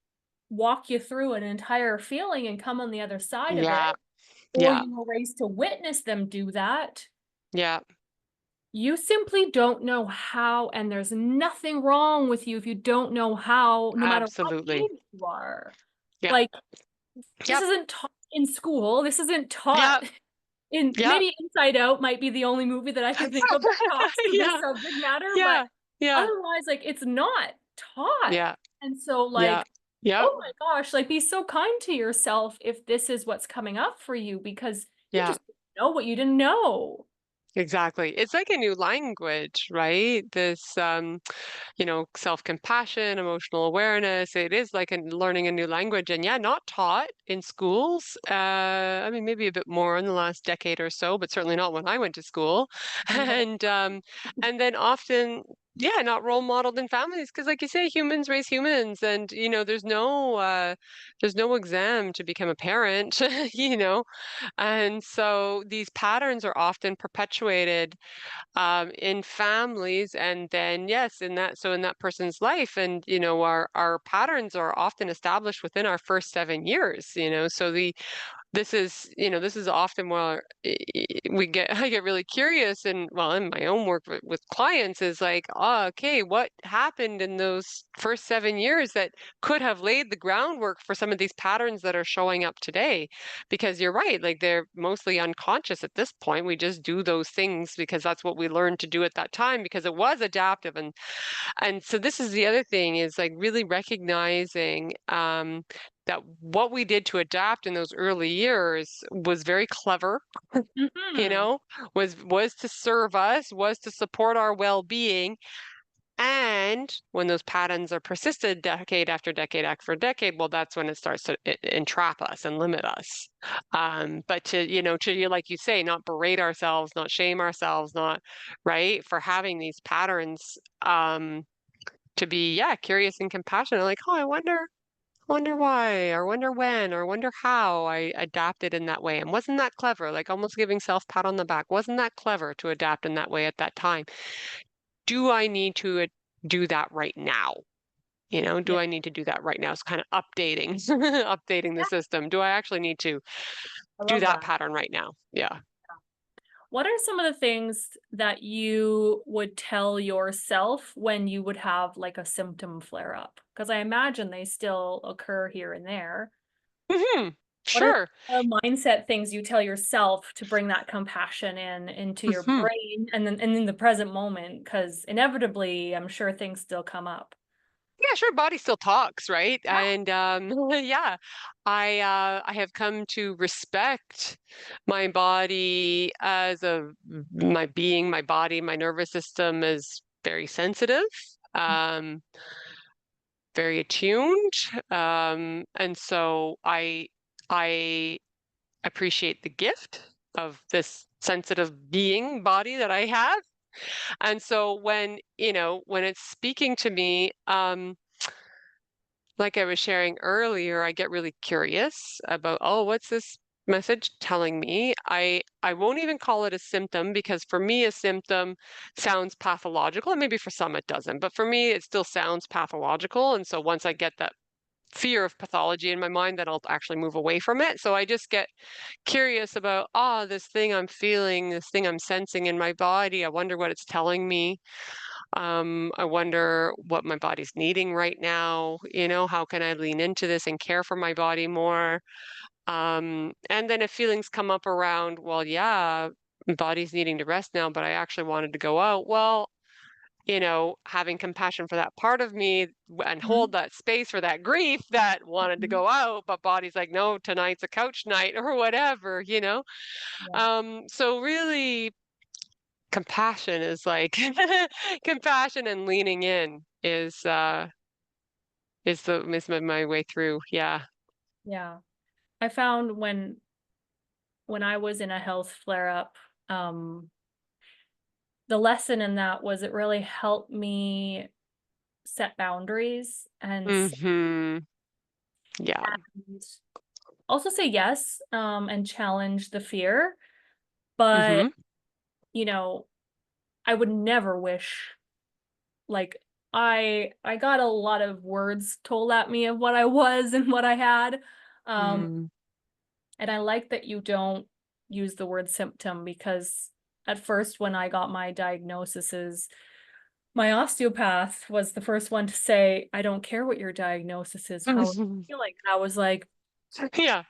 walk you through an entire feeling and come on the other side of it, Yeah. or Yeah. you were raised to witness them do that, Yeah. you simply don't know how, and there's nothing wrong with you if you don't know how, no matter what Absolutely. age you are. Yep. Like, this Yep. isn't taught in school. This isn't taught Yep. in Yep. maybe Inside Out might be the only movie that I can think of that talks to this Yeah. subject matter, but Yeah. Yeah. otherwise, like, it's not taught. Yeah. And so, Yeah. like, Yep. Oh my gosh, like, be so kind to yourself if this is what's coming up for you because you Yeah. just didn't know what you didn't know. Exactly. It's like a new language, right? This, self-compassion, emotional awareness. It is like learning a new language, and yeah, not taught in schools. I mean, maybe a bit more in the last decade or so, but certainly not when I went to school. No. And then often, yeah, not role modeled in families because, like you say, humans raise humans, and there's no exam to become a parent, you know. And so these patterns are often perpetuated in families, and then yes, in that person's life, and our patterns are often established within our first 7 years. So this is often where we get I get really curious, and well, in my own work with clients is like, oh, okay, what happened in those first 7 years that could have laid the groundwork for some of these patterns that are showing up today? Because you're right, like they're mostly unconscious at this point. We just do those things because that's what we learned to do at that time because it was adaptive. And so this is the other thing is like really recognizing that what we did to adapt in those early years was very clever, you Mhm. know, was to serve us, was to support our well-being. And when those patterns are persisted decade after decade after decade, well, that's when it starts to entrap us and limit us. But like you say, not berate ourselves, not shame ourselves, not right for having these patterns. To be, yeah, curious and compassionate, like, oh, I wonder why, or wonder when, or wonder how I adapted in that way. And wasn't that clever? Like almost giving self pat on the back. Wasn't that clever to adapt in that way at that time? Do I need to do that right now? Yeah. Do I need to do that right now? It's kind of updating, updating the Yeah, system. Do I actually need to I do love that that. pattern right now? Yeah. What are some of the things that you would tell yourself when you would have, like, a symptom flare up? Because I imagine they still occur here and there. Hmm. What are Sure. mindset things you tell yourself to bring that compassion into your Hmm. brain and in the present moment? Because inevitably, I'm sure things still come up. Yeah, sure, body still talks, right? Yeah. And yeah, I have come to respect my body as my being, my body, my nervous system is very sensitive, um, very attuned. And so I appreciate the gift of this sensitive being body that I have. And so when it's speaking to me, like I was sharing earlier, I get really curious about, oh, what's this message telling me? I won't even call it a symptom because for me a symptom sounds pathological, and maybe for some it doesn't, but for me it still sounds pathological. And so once I get that fear of pathology in my mind, then I'll actually move away from it. So I just get curious about, this thing I'm feeling, this thing I'm sensing in my body. I wonder what it's telling me. I wonder what my body's needing right now. How can I lean into this and care for my body more? And then if feelings come up around, well, yeah, my body's needing to rest now, but I actually wanted to go out. Well, having compassion for that part of me and hold Mhm, that space for that grief that wanted to mhm. go out, but body's like, no, tonight's a couch night or whatever. Yeah, So really compassion is like compassion and leaning in is my way through. Yeah. yeah. I found when I was in a health flare up, um, the lesson in that was it really helped me set boundaries Hmm. Yeah. and also say yes, and challenge the fear. But, Hmm. you know, I would never wish like I got a lot of words told at me of what I was and what I had. Um, Mm. and I like that you don't use the word symptom because at first when I got my diagnoses, my osteopath was the first one to say, "I don't care what your diagnosis is, how are you feeling?" And I was like, Yeah.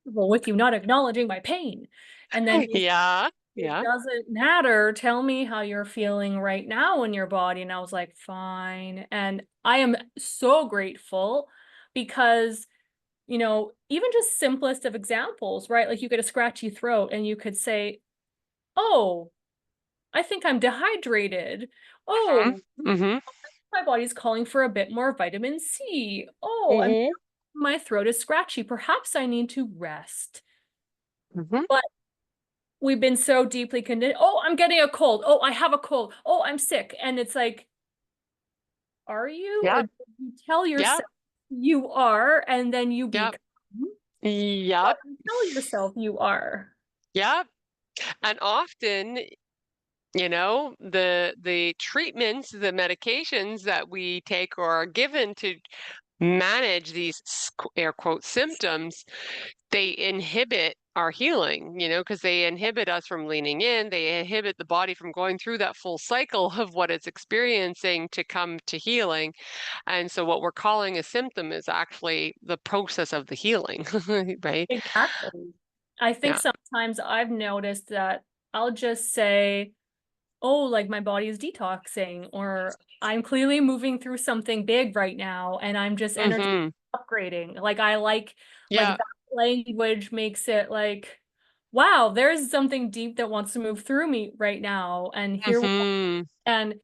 "Well, with you not acknowledging my pain." And then he's, Yeah. "It Yeah. doesn't matter. Tell me how you're feeling right now in your body." And I was like, "Fine." And I am so grateful because, even just simplest of examples, right? Like you get a scratchy throat and you could say, "Oh, I think I'm dehydrated. Mhm. Oh, Mhm. my body's calling for a bit more vitamin C. Oh, Mhm. my throat is scratchy. Perhaps I need to rest." Mhm. But we've been so deeply conditioned. Oh, I'm getting a cold. Oh, I have a cold. Oh, I'm sick. And it's like, are you? Or Yep. do you tell Yep. yourself you are and then you Yep. become what Yep. you tell yourself you are? Yep. And often, the treatments, the medications that we take or are given to manage these air quote symptoms, they inhibit our healing, because they inhibit us from leaning in. They inhibit the body from going through that full cycle of what it's experiencing to come to healing. And so what we're calling a symptom is actually the process of the healing, right? Exactly. I think Yeah. sometimes I've noticed that I'll just say, oh, like my body is detoxing, or I'm clearly moving through something big right now, and I'm just energy Mm-hmm. upgrading. Like I like Yeah. that language makes it like, wow, there's something deep that wants to move through me right now. And here we Mm-hmm. and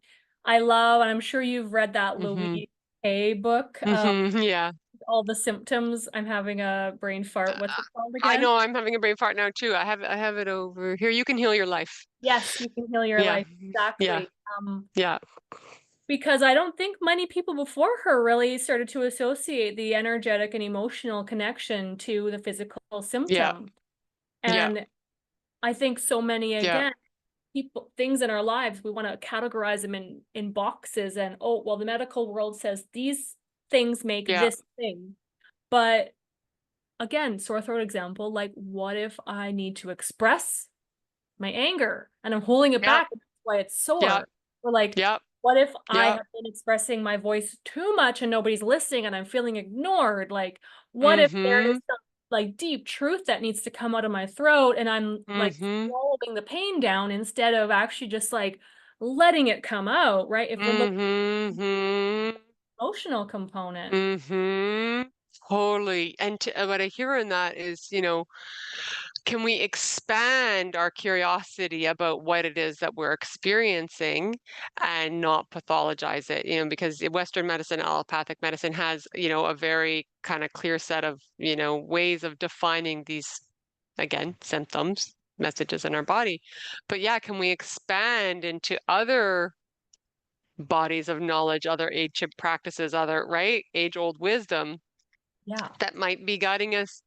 I love, and I'm sure you've read that Mm-hmm. Louise Hay book, Mm-hmm. Yeah. All the Symptoms. I'm having a brain fart. What's it called I again? know I'm having a brain fart now too. I have it over here. You can heal your life. Yes, you can heal your Yeah. life. Yeah. Exactly. Yeah. Because I don't think many people before her really started to associate the energetic and emotional connection to the physical Yeah. symptom. Yeah. And I think so many, Yeah. again, people, things in our lives, we want to categorize them in boxes and, oh, well, the medical world says these things make Yeah. this thing. But again, sore throat example, like what if I need to express my anger and I'm holding it Yeah. back, and that's why it's Yeah. sore? Or like, Yeah. what if I Yeah. have been expressing my voice too much and nobody's listening and I'm feeling ignored? Like, what if there is Mm-hmm. some like deep truth that needs to come out of my throat and I'm like Mm-hmm. swallowing the pain down instead of actually just like letting it come out, right? If we're looking Mm-hmm. at the emotional component. Mm-hmm. Totally. And what I hear in that is, can we expand our curiosity about what it is that we're experiencing and not pathologize it? Because Western medicine, allopathic medicine has, a very kind of clear set of, ways of defining these, again, symptoms, messages in our body. But yeah, can we expand into other bodies of knowledge, other ancient practices, other, right, age-old wisdom Yeah. that might be guiding us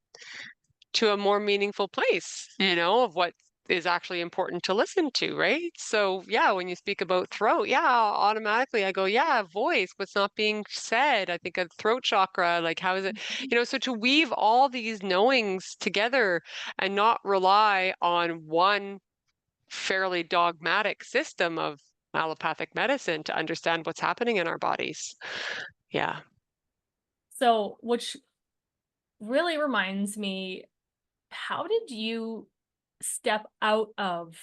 to a more meaningful place, of what is actually important to listen to, right? So, yeah, when you speak about throat, yeah, automatically I go, yeah, voice, what's not being said. I think of throat chakra, like how is it, so to weave all these knowings together and not rely on one fairly dogmatic system of allopathic medicine to understand what's happening in our bodies. Yeah. So, which really reminds me, how did you step out of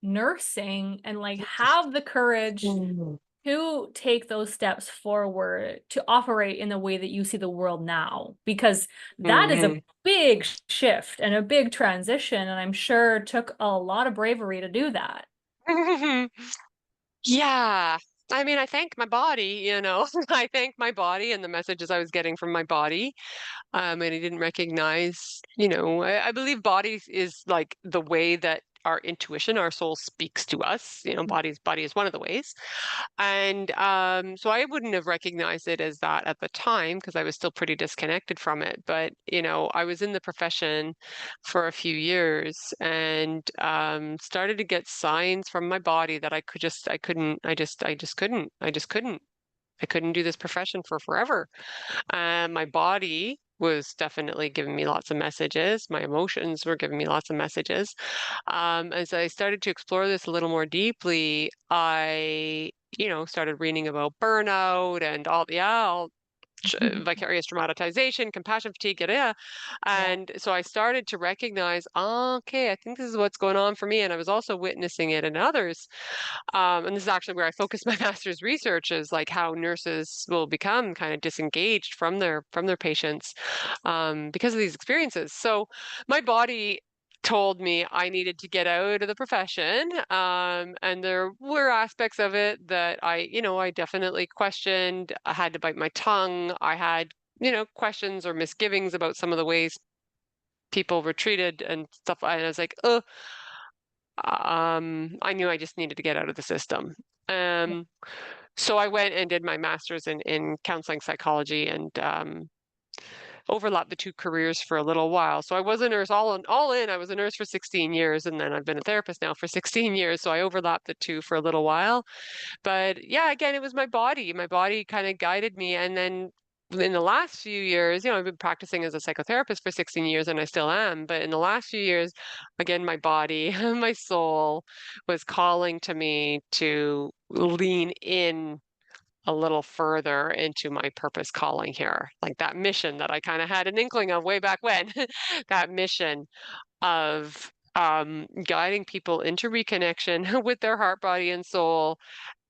nursing and like have the courage Mm. to take those steps forward to operate in the way that you see the world now? Because that is a Mhm. big shift and a big transition, and I'm sure took a lot of bravery to do that. Yeah. I mean, I thank my body, I thank my body and the messages I was getting from my body. And I didn't recognize, I believe bodies is like the way that our intuition, our soul speaks to us. Body is one of the ways. And so I wouldn't have recognized it as that at the time because I was still pretty disconnected from it. But, I was in the profession for a few years and started to get signs from my body that I couldn't do this profession for forever. My body was definitely giving me lots of messages. My emotions were giving me lots of messages. As I started to explore this a little more deeply, I, started reading about burnout and all vicarious traumatization, compassion fatigue, yada, yada. Yeah, And so I started to recognize, "Oh, okay, I think this is what's going on for me." And I was also witnessing it in others. And this is actually where I focus my master's research, is like how nurses will become kind of disengaged from their patients because of these experiences. So my body told me I needed to get out of the profession. And there were aspects of it that I definitely questioned. I had to bite my tongue. I had, questions or misgivings about some of the ways people were treated and stuff. And I was like, oh, I knew I just needed to get out of the system. yeah, Um, so I went and did my master's in counseling psychology, and overlapped the two careers for a little while. So I was a nurse all in. I was a nurse for 16 years, and then I've been a therapist now for 16 years. So I overlapped the two for a little while. But yeah, again, it was my body. My body kind of guided me. And then in the last few years, I've been practicing as a psychotherapist for 16 years, and I still am. But in the last few years, again, my body, my soul was calling to me to lean in a little further into my purpose calling here, like that mission that I kind of had an inkling of way back when, that mission of guiding people into reconnection with their heart, body, and soul,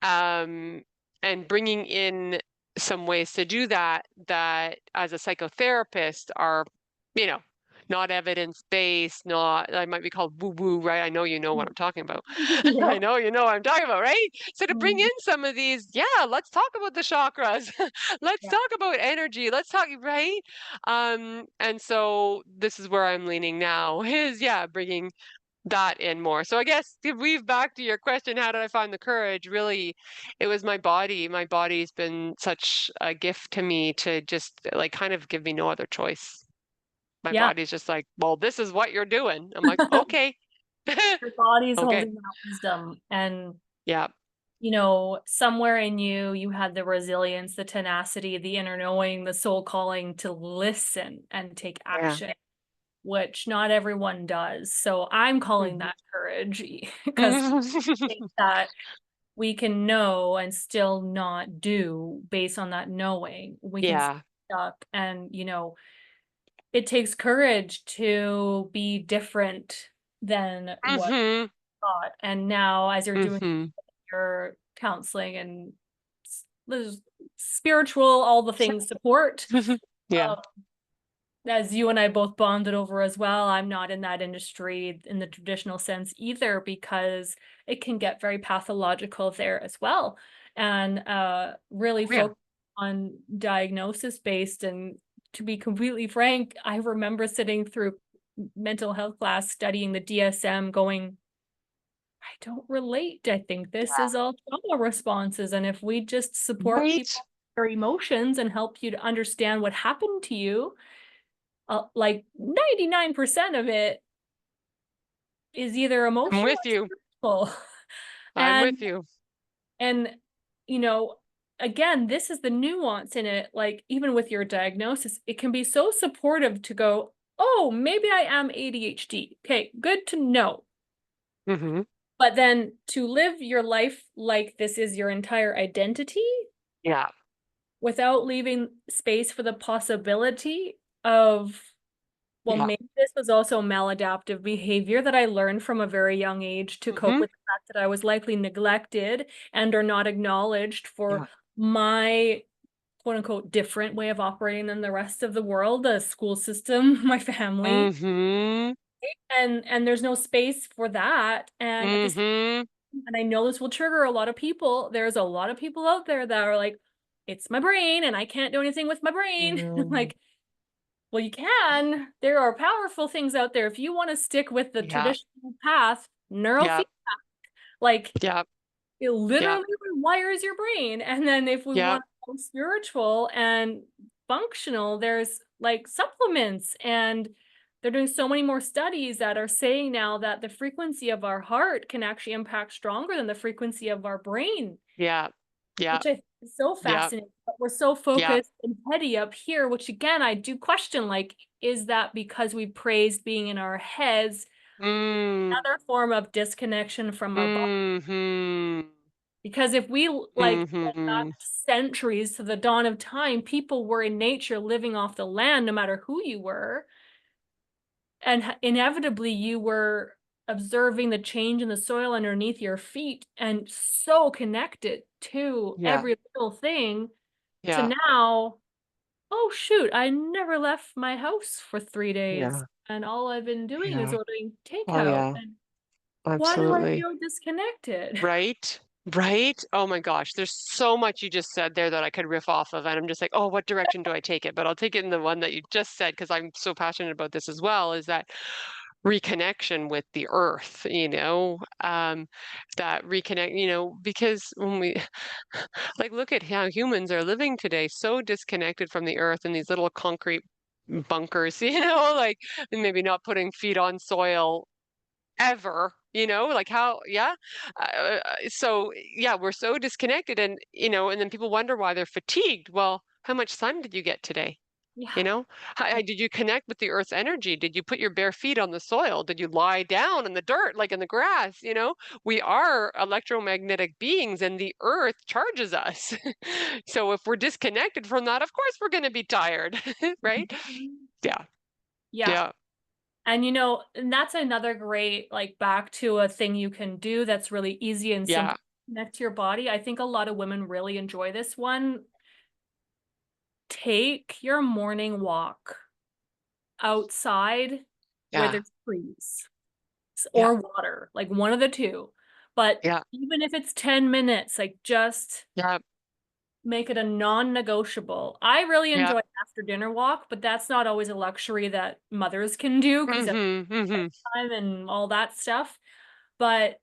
um, and bringing in some ways to do that that as a psychotherapist are, you know, not evidence-based, not, I might be called woo-woo, right? I know you know what I'm talking about. I yeah. know you know what I'm talking about, right? So to bring in Mm, some of these, yeah, let's talk about the chakras. Let's yeah, talk about energy. Let's talk, right? And so this is where I'm leaning now is, yeah, bringing that in more. So I guess if weave back to your question, how did I find the courage? Really, it was my body. My body's been such a gift to me to just like kind of give me no other choice. My yeah. body's just like, well, this is what you're doing. I'm like, okay. Your body's Okay. holding that wisdom, and Yeah. somewhere in you, you had the resilience, the tenacity, the inner knowing, the soul calling to listen and take Yeah. action, which not everyone does. So I'm calling Mhm. that courage because I think that we can know and still not do based on that knowing. We can stay Yeah. stuck, and it takes courage to be different than what Mhm. thought. And now, as you're doing Mhm. your counseling and there's spiritual, all the things support. Yeah. Um, as you and I both bonded over as well, I'm not in that industry in the traditional sense either, because it can get very pathological there as well. And really Yeah. focus on diagnosis based. And to be completely frank, I remember sitting through mental health class studying the DSM going, I don't relate. I think this is all trauma responses. And if we just support Right. people their emotions and help you to understand what happened to you, like 99% of it is either I'm emotional with you. or spiritual. I'm And with you. and you know, again, this is the nuance in it. Like even with your diagnosis, it can be so supportive to go, oh, maybe I am ADHD. Okay, good to know. Mhm. But then to live your life like this is your entire identity Yeah. without leaving space for the possibility of, well, Yeah. maybe this was also maladaptive behavior that I learned from a very young age to cope Mhm. with the fact that I was likely neglected and or not acknowledged Yeah. for my quote unquote different way of operating than the rest of the world, the school system, my family. Mhm. And there's no space for that. And at this Mhm. and I know this will trigger a lot of people. There's a lot of people out there that are like, it's my brain and I can't do anything with my brain. Mm. Like, well, you can. There are powerful things out there. If you want to stick with the Yeah. traditional path, neurofeedback, Yeah. like Yeah. it Yeah. literally rewires your brain. And then if we Yeah. want to go spiritual and functional, there's like supplements, and they're doing so many more studies that are saying now that the frequency of our heart can actually impact stronger than the frequency of our brain, Yeah. Yeah. which I think is so Yeah. fascinating. But we're so Yeah. focused and heady up here, which again, I do question, like, is that because we praised being in our heads, Mm. another form of disconnection from our body? Mhm. Because if we like went back Mhm. centuries to the dawn of time, people were in nature living off the land no matter who you were. And inevitably, you were observing the change in the soil underneath your feet and so connected to Yeah. every little thing to Yeah. now, oh shoot, I never left my house for 3 days. Yeah. And all I've been doing is Yeah. ordering Oh, takeout. yeah. And why do I Absolutely. feel disconnected? Right? Right? Oh my gosh, there's so much you just said there that I could riff off of, and I'm just like, "Oh, what direction do I take it?" But I'll take it in the one that you just said because 'cause I'm so passionate about this as well, is that reconnection with the earth, that reconnect, because when we like, look at how humans are living today, so disconnected from the earth in these little concrete bunkers, like, and maybe not putting feet on soil ever, like how, yeah. So yeah, we're so disconnected, and then people wonder why they're fatigued. Well, how much sun did you get today? Yeah. You know, did you connect with the earth's energy? Did you put your bare feet on the soil? Did you lie down in the dirt, like in the grass? We are electromagnetic beings, and the earth charges us. So if we're disconnected from that, of course we're going to be tired, right? Mhm. Yeah, Yeah. yeah, And and that's another great, like, back to a thing you can do that's really easy and yeah, simple. Connect to your body. I think a lot of women really enjoy this one. Take your morning walk outside where yeah, there's trees yeah, or water, like one of the two. But yeah, even if it's 10 minutes, like just yeah, make it a non-negotiable. I really yeah. enjoy after dinner walk, but that's not always a luxury that mothers can do because of Mhm, mhm. time and all that stuff. But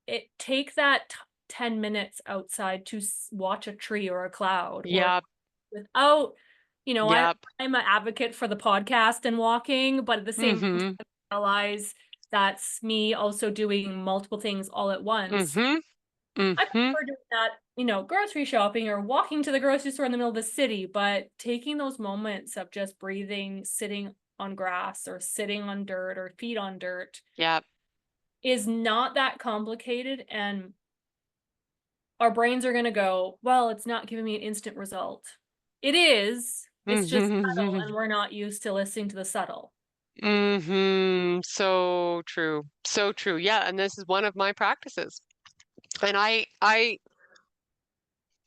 it take that 10 minutes outside to watch a tree or a cloud or Yep, without, yep. I'm an advocate for the podcast and walking, but at the same time, Mhm, I realize that's me also doing multiple things all at once. mhm, I mhm. prefer doing that, grocery shopping or walking to the grocery store in the middle of the city, but taking those moments of just breathing, sitting on grass or sitting on dirt or feet on dirt Yep. is not that complicated. And our brains are going to go, well, it's not giving me an instant result. It is. It's just subtle, Mhm, and we're not used to listening to the subtle. mhm. So true. So true. Yeah, and this is one of my practices. And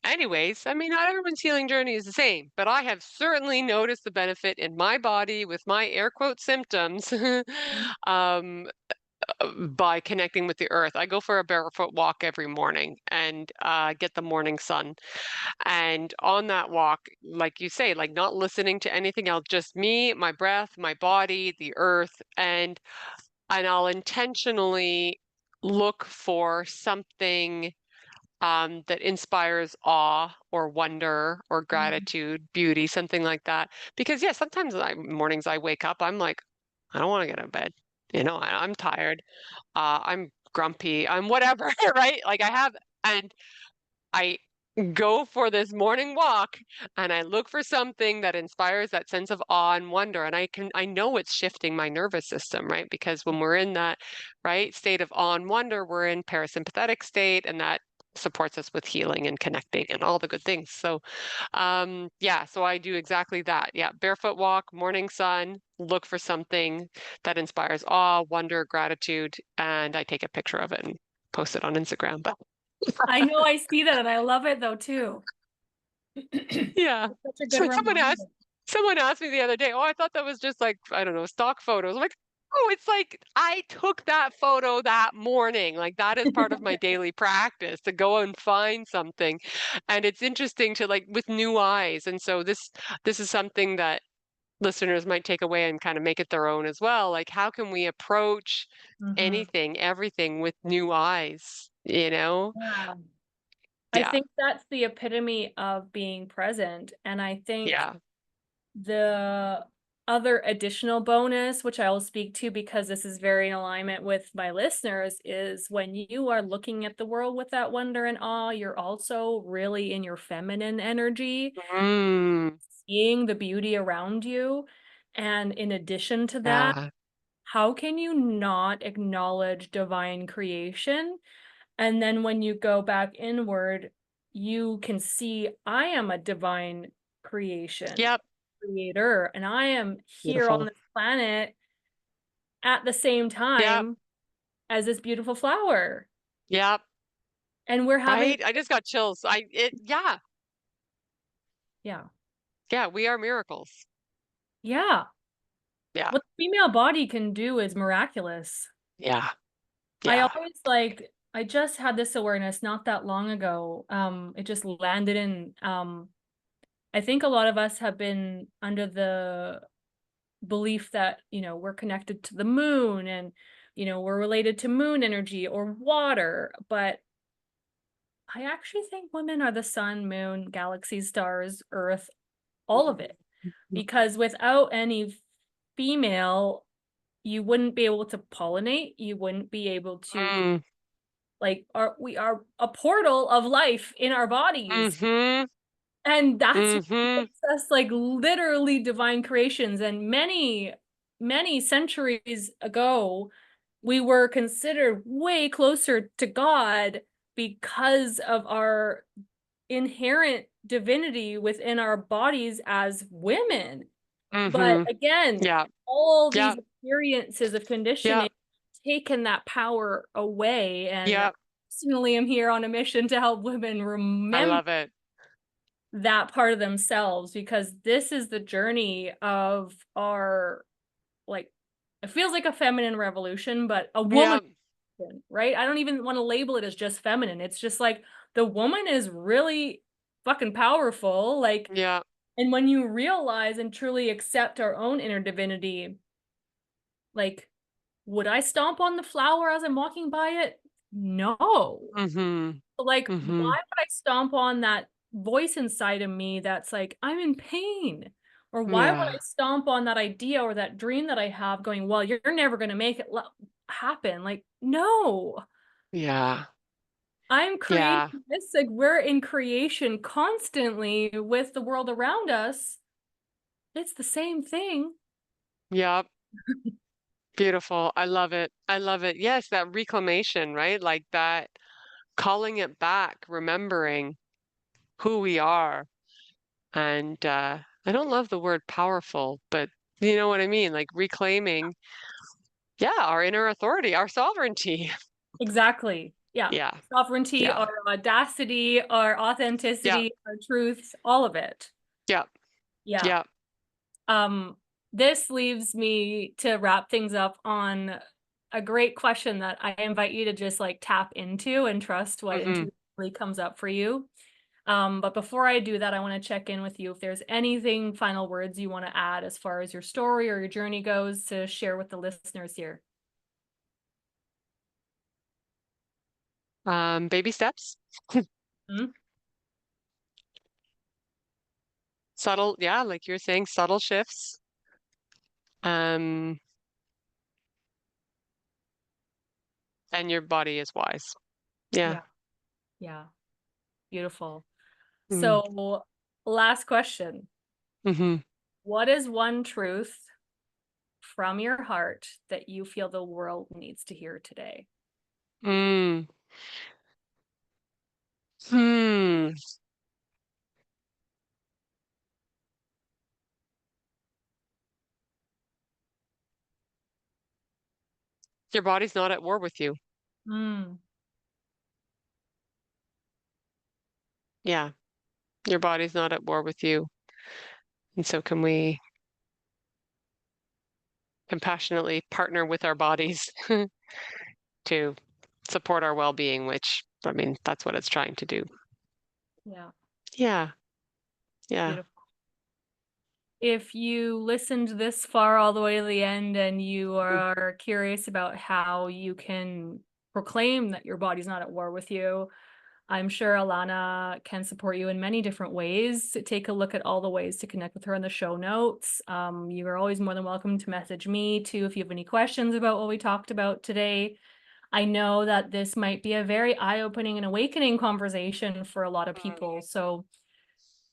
anyways, I mean, not everyone's healing journey is the same, but I have certainly noticed the benefit in my body with my air quote symptoms, Mhm. um, by connecting with the earth. I go for a barefoot walk every morning and get the morning sun. And on that walk, like you say, like not listening to anything else, just me, my breath, my body, the earth, and I'll intentionally look for something that inspires awe or wonder or gratitude, beauty, something like that. Because yeah, sometimes mornings I wake up, I'm like, I don't want to get out of bed. I'm tired. I'm grumpy. I'm whatever, right? Like and I go for this morning walk and I look for something that inspires that sense of awe and wonder. And I know it's shifting my nervous system, right? Because when we're in that right state of awe and wonder, we're in parasympathetic state, and that supports us with healing and connecting and all the good things. So yeah, so I do exactly that. Yeah, barefoot walk, morning sun, look for something that inspires awe, wonder, gratitude, and I take a picture of it and post it on Instagram. But I know I see that and I love it though too. yeah. It's such a good So reminder. someone asked me the other day, "Oh, I thought that was just like, I don't know, stock photos." I'm like, "Oh, it's like I took that photo that morning. Like that is part of my daily practice to go and find something." And it's interesting to like with new eyes. And so this is something that listeners might take away and kind of make it their own as well. Like how can we approach Mhm. anything, everything with new eyes, you know? Yeah. I Yeah. think that's the epitome of being present. And I think Yeah. the other additional bonus, which I will speak to because this is very in alignment with my listeners, is when you are looking at the world with that wonder and awe, you're also really in your feminine energy, Mm, seeing the beauty around you. And in addition to that, yeah. how can you not acknowledge divine creation? And then when you go back inward, you can see I am a divine creation, Yep. creator, and I am here on Beautiful. this planet at the same Yep. time as this beautiful flower. Yep. And we're having, Right? I just got chills. Yeah. yeah, Yeah, we are miracles. yeah. Yeah. What the female body can do is miraculous. Yeah. I Yeah. always like, I just had this awareness not that long ago. It just landed in, I think a lot of us have been under the belief that, we're connected to the moon and, we're related to moon energy or water. But I actually think women are the sun, moon, galaxies, stars, earth, all of it. Because without any female, you wouldn't be able to pollinate. You wouldn't be able to, Mm. like, we are a portal of life in our bodies. Mm-hmm. And that's what Mm-hmm. makes us like literally divine creations. And many, many centuries ago, we were considered way closer to God because of our inherent divinity within our bodies as women. But Mm-hmm. again, Yeah. all these Yeah. experiences of Yeah. conditioning taken that power away. And Yeah. personally, I'm here on a mission to help women I remember love it. that part of themselves, because this is the journey of our, like, it feels like a feminine revolution, but a woman, Yeah. right? I don't even want to label it as just feminine. It's just like the woman is really fucking powerful. Like, Yeah. and when you realize and truly accept our own inner divinity, like, would I stomp on the flower as I'm walking by it? No. Mm-hmm. Like, why Mm-hmm. would I stomp on that voice inside of me that's like, I'm in pain? Or why would I Yeah. stomp on that idea or that dream that I have going, well, you're never going to make it happen? Like, no, Yeah. I'm creating Yeah. this. Like, we're in creation constantly with the world around us. It's the same thing. Yep. Beautiful. I love it. I love it. Yes, that reclamation, right? Like that calling it back, remembering who we are. And I don't love the word powerful, but you know what I mean? Like reclaiming, yeah, our inner authority, our sovereignty. Exactly. Yeah. Yeah. Sovereignty, Yeah. our audacity, our Yeah. authenticity, our truths, all of it. Yeah. Yeah. Yeah. Um, this leaves me to wrap things up on a great question that I invite you to just like tap into and trust what Mm-hmm. intuitively comes up for you. But before I do that, I want to check in with you if there's anything, final words you want to add as far as your story or your journey goes to share with the listeners here. Baby steps, Hmm? subtle, yeah, like you're saying, subtle shifts. Um, and your body is wise. Yeah. Yeah. Yeah. Beautiful. Mm. So, last question. Mm-hmm. What is one truth from your heart that you feel the world needs to hear today? Mm. Hmm. Your body's not at war with you. Mm, Yeah. Your body's not at war with you. And so can we compassionately partner with our bodies to support our well-being, which, I mean, that's what it's trying to do. yeah, Yeah. Yeah. beautiful. If you listened this far all the way to the end and you are curious about how you can proclaim that your body's not at war with you, I'm sure Alana can support you in many different ways. Take a look at all the ways to connect with her in the show notes. You are always more than welcome to message me too if you have any questions about what we talked about today. I know that this might be a very eye-opening and awakening conversation for a lot of people. So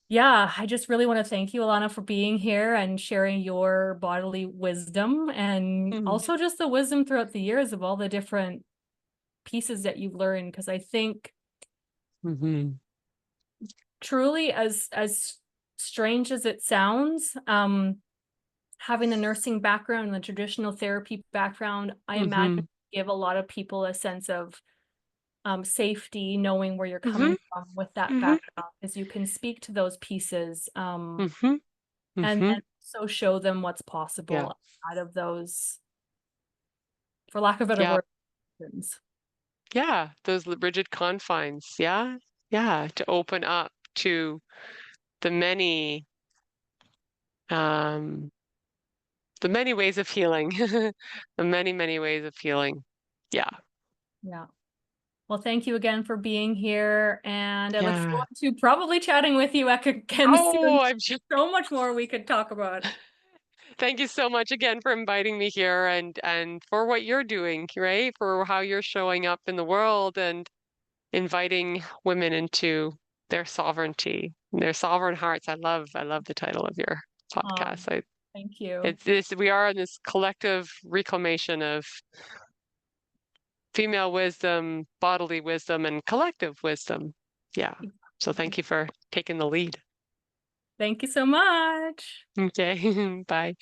yeah, I just really want to thank you, Alana, for being here and sharing your bodily wisdom and Mm. also just the wisdom throughout the years of all the different pieces that you've learned, because I think Mhm. truly, as strange as it sounds, having the nursing background and the traditional therapy background, I imagine Mhm. give a lot of people a sense of safety, knowing where you're Mhm. coming from with that Mhm. background, because you can speak to those pieces, Mhm. and Mhm. then so show them what's Yeah. possible out of those, for lack of better Yeah. words. Yeah. Those rigid confines. Yeah. Yeah. To open up to the many, um, the many ways of healing, the many, many ways of healing. Yeah. Yeah. Well, thank you again for being here, and I look Yeah. forward to probably chatting with you again soon. Oh, I'm sure. So much more we could talk about. Thank you so much again for inviting me here and for what you're doing, right? For how you're showing up in the world and inviting women into their sovereignty, their sovereign hearts. I love the title of your podcast. Thank you. It's this we are in this collective reclamation of female wisdom, bodily wisdom, and collective wisdom. Yeah. So thank you for taking the lead. Thank you so much. Okay. Bye.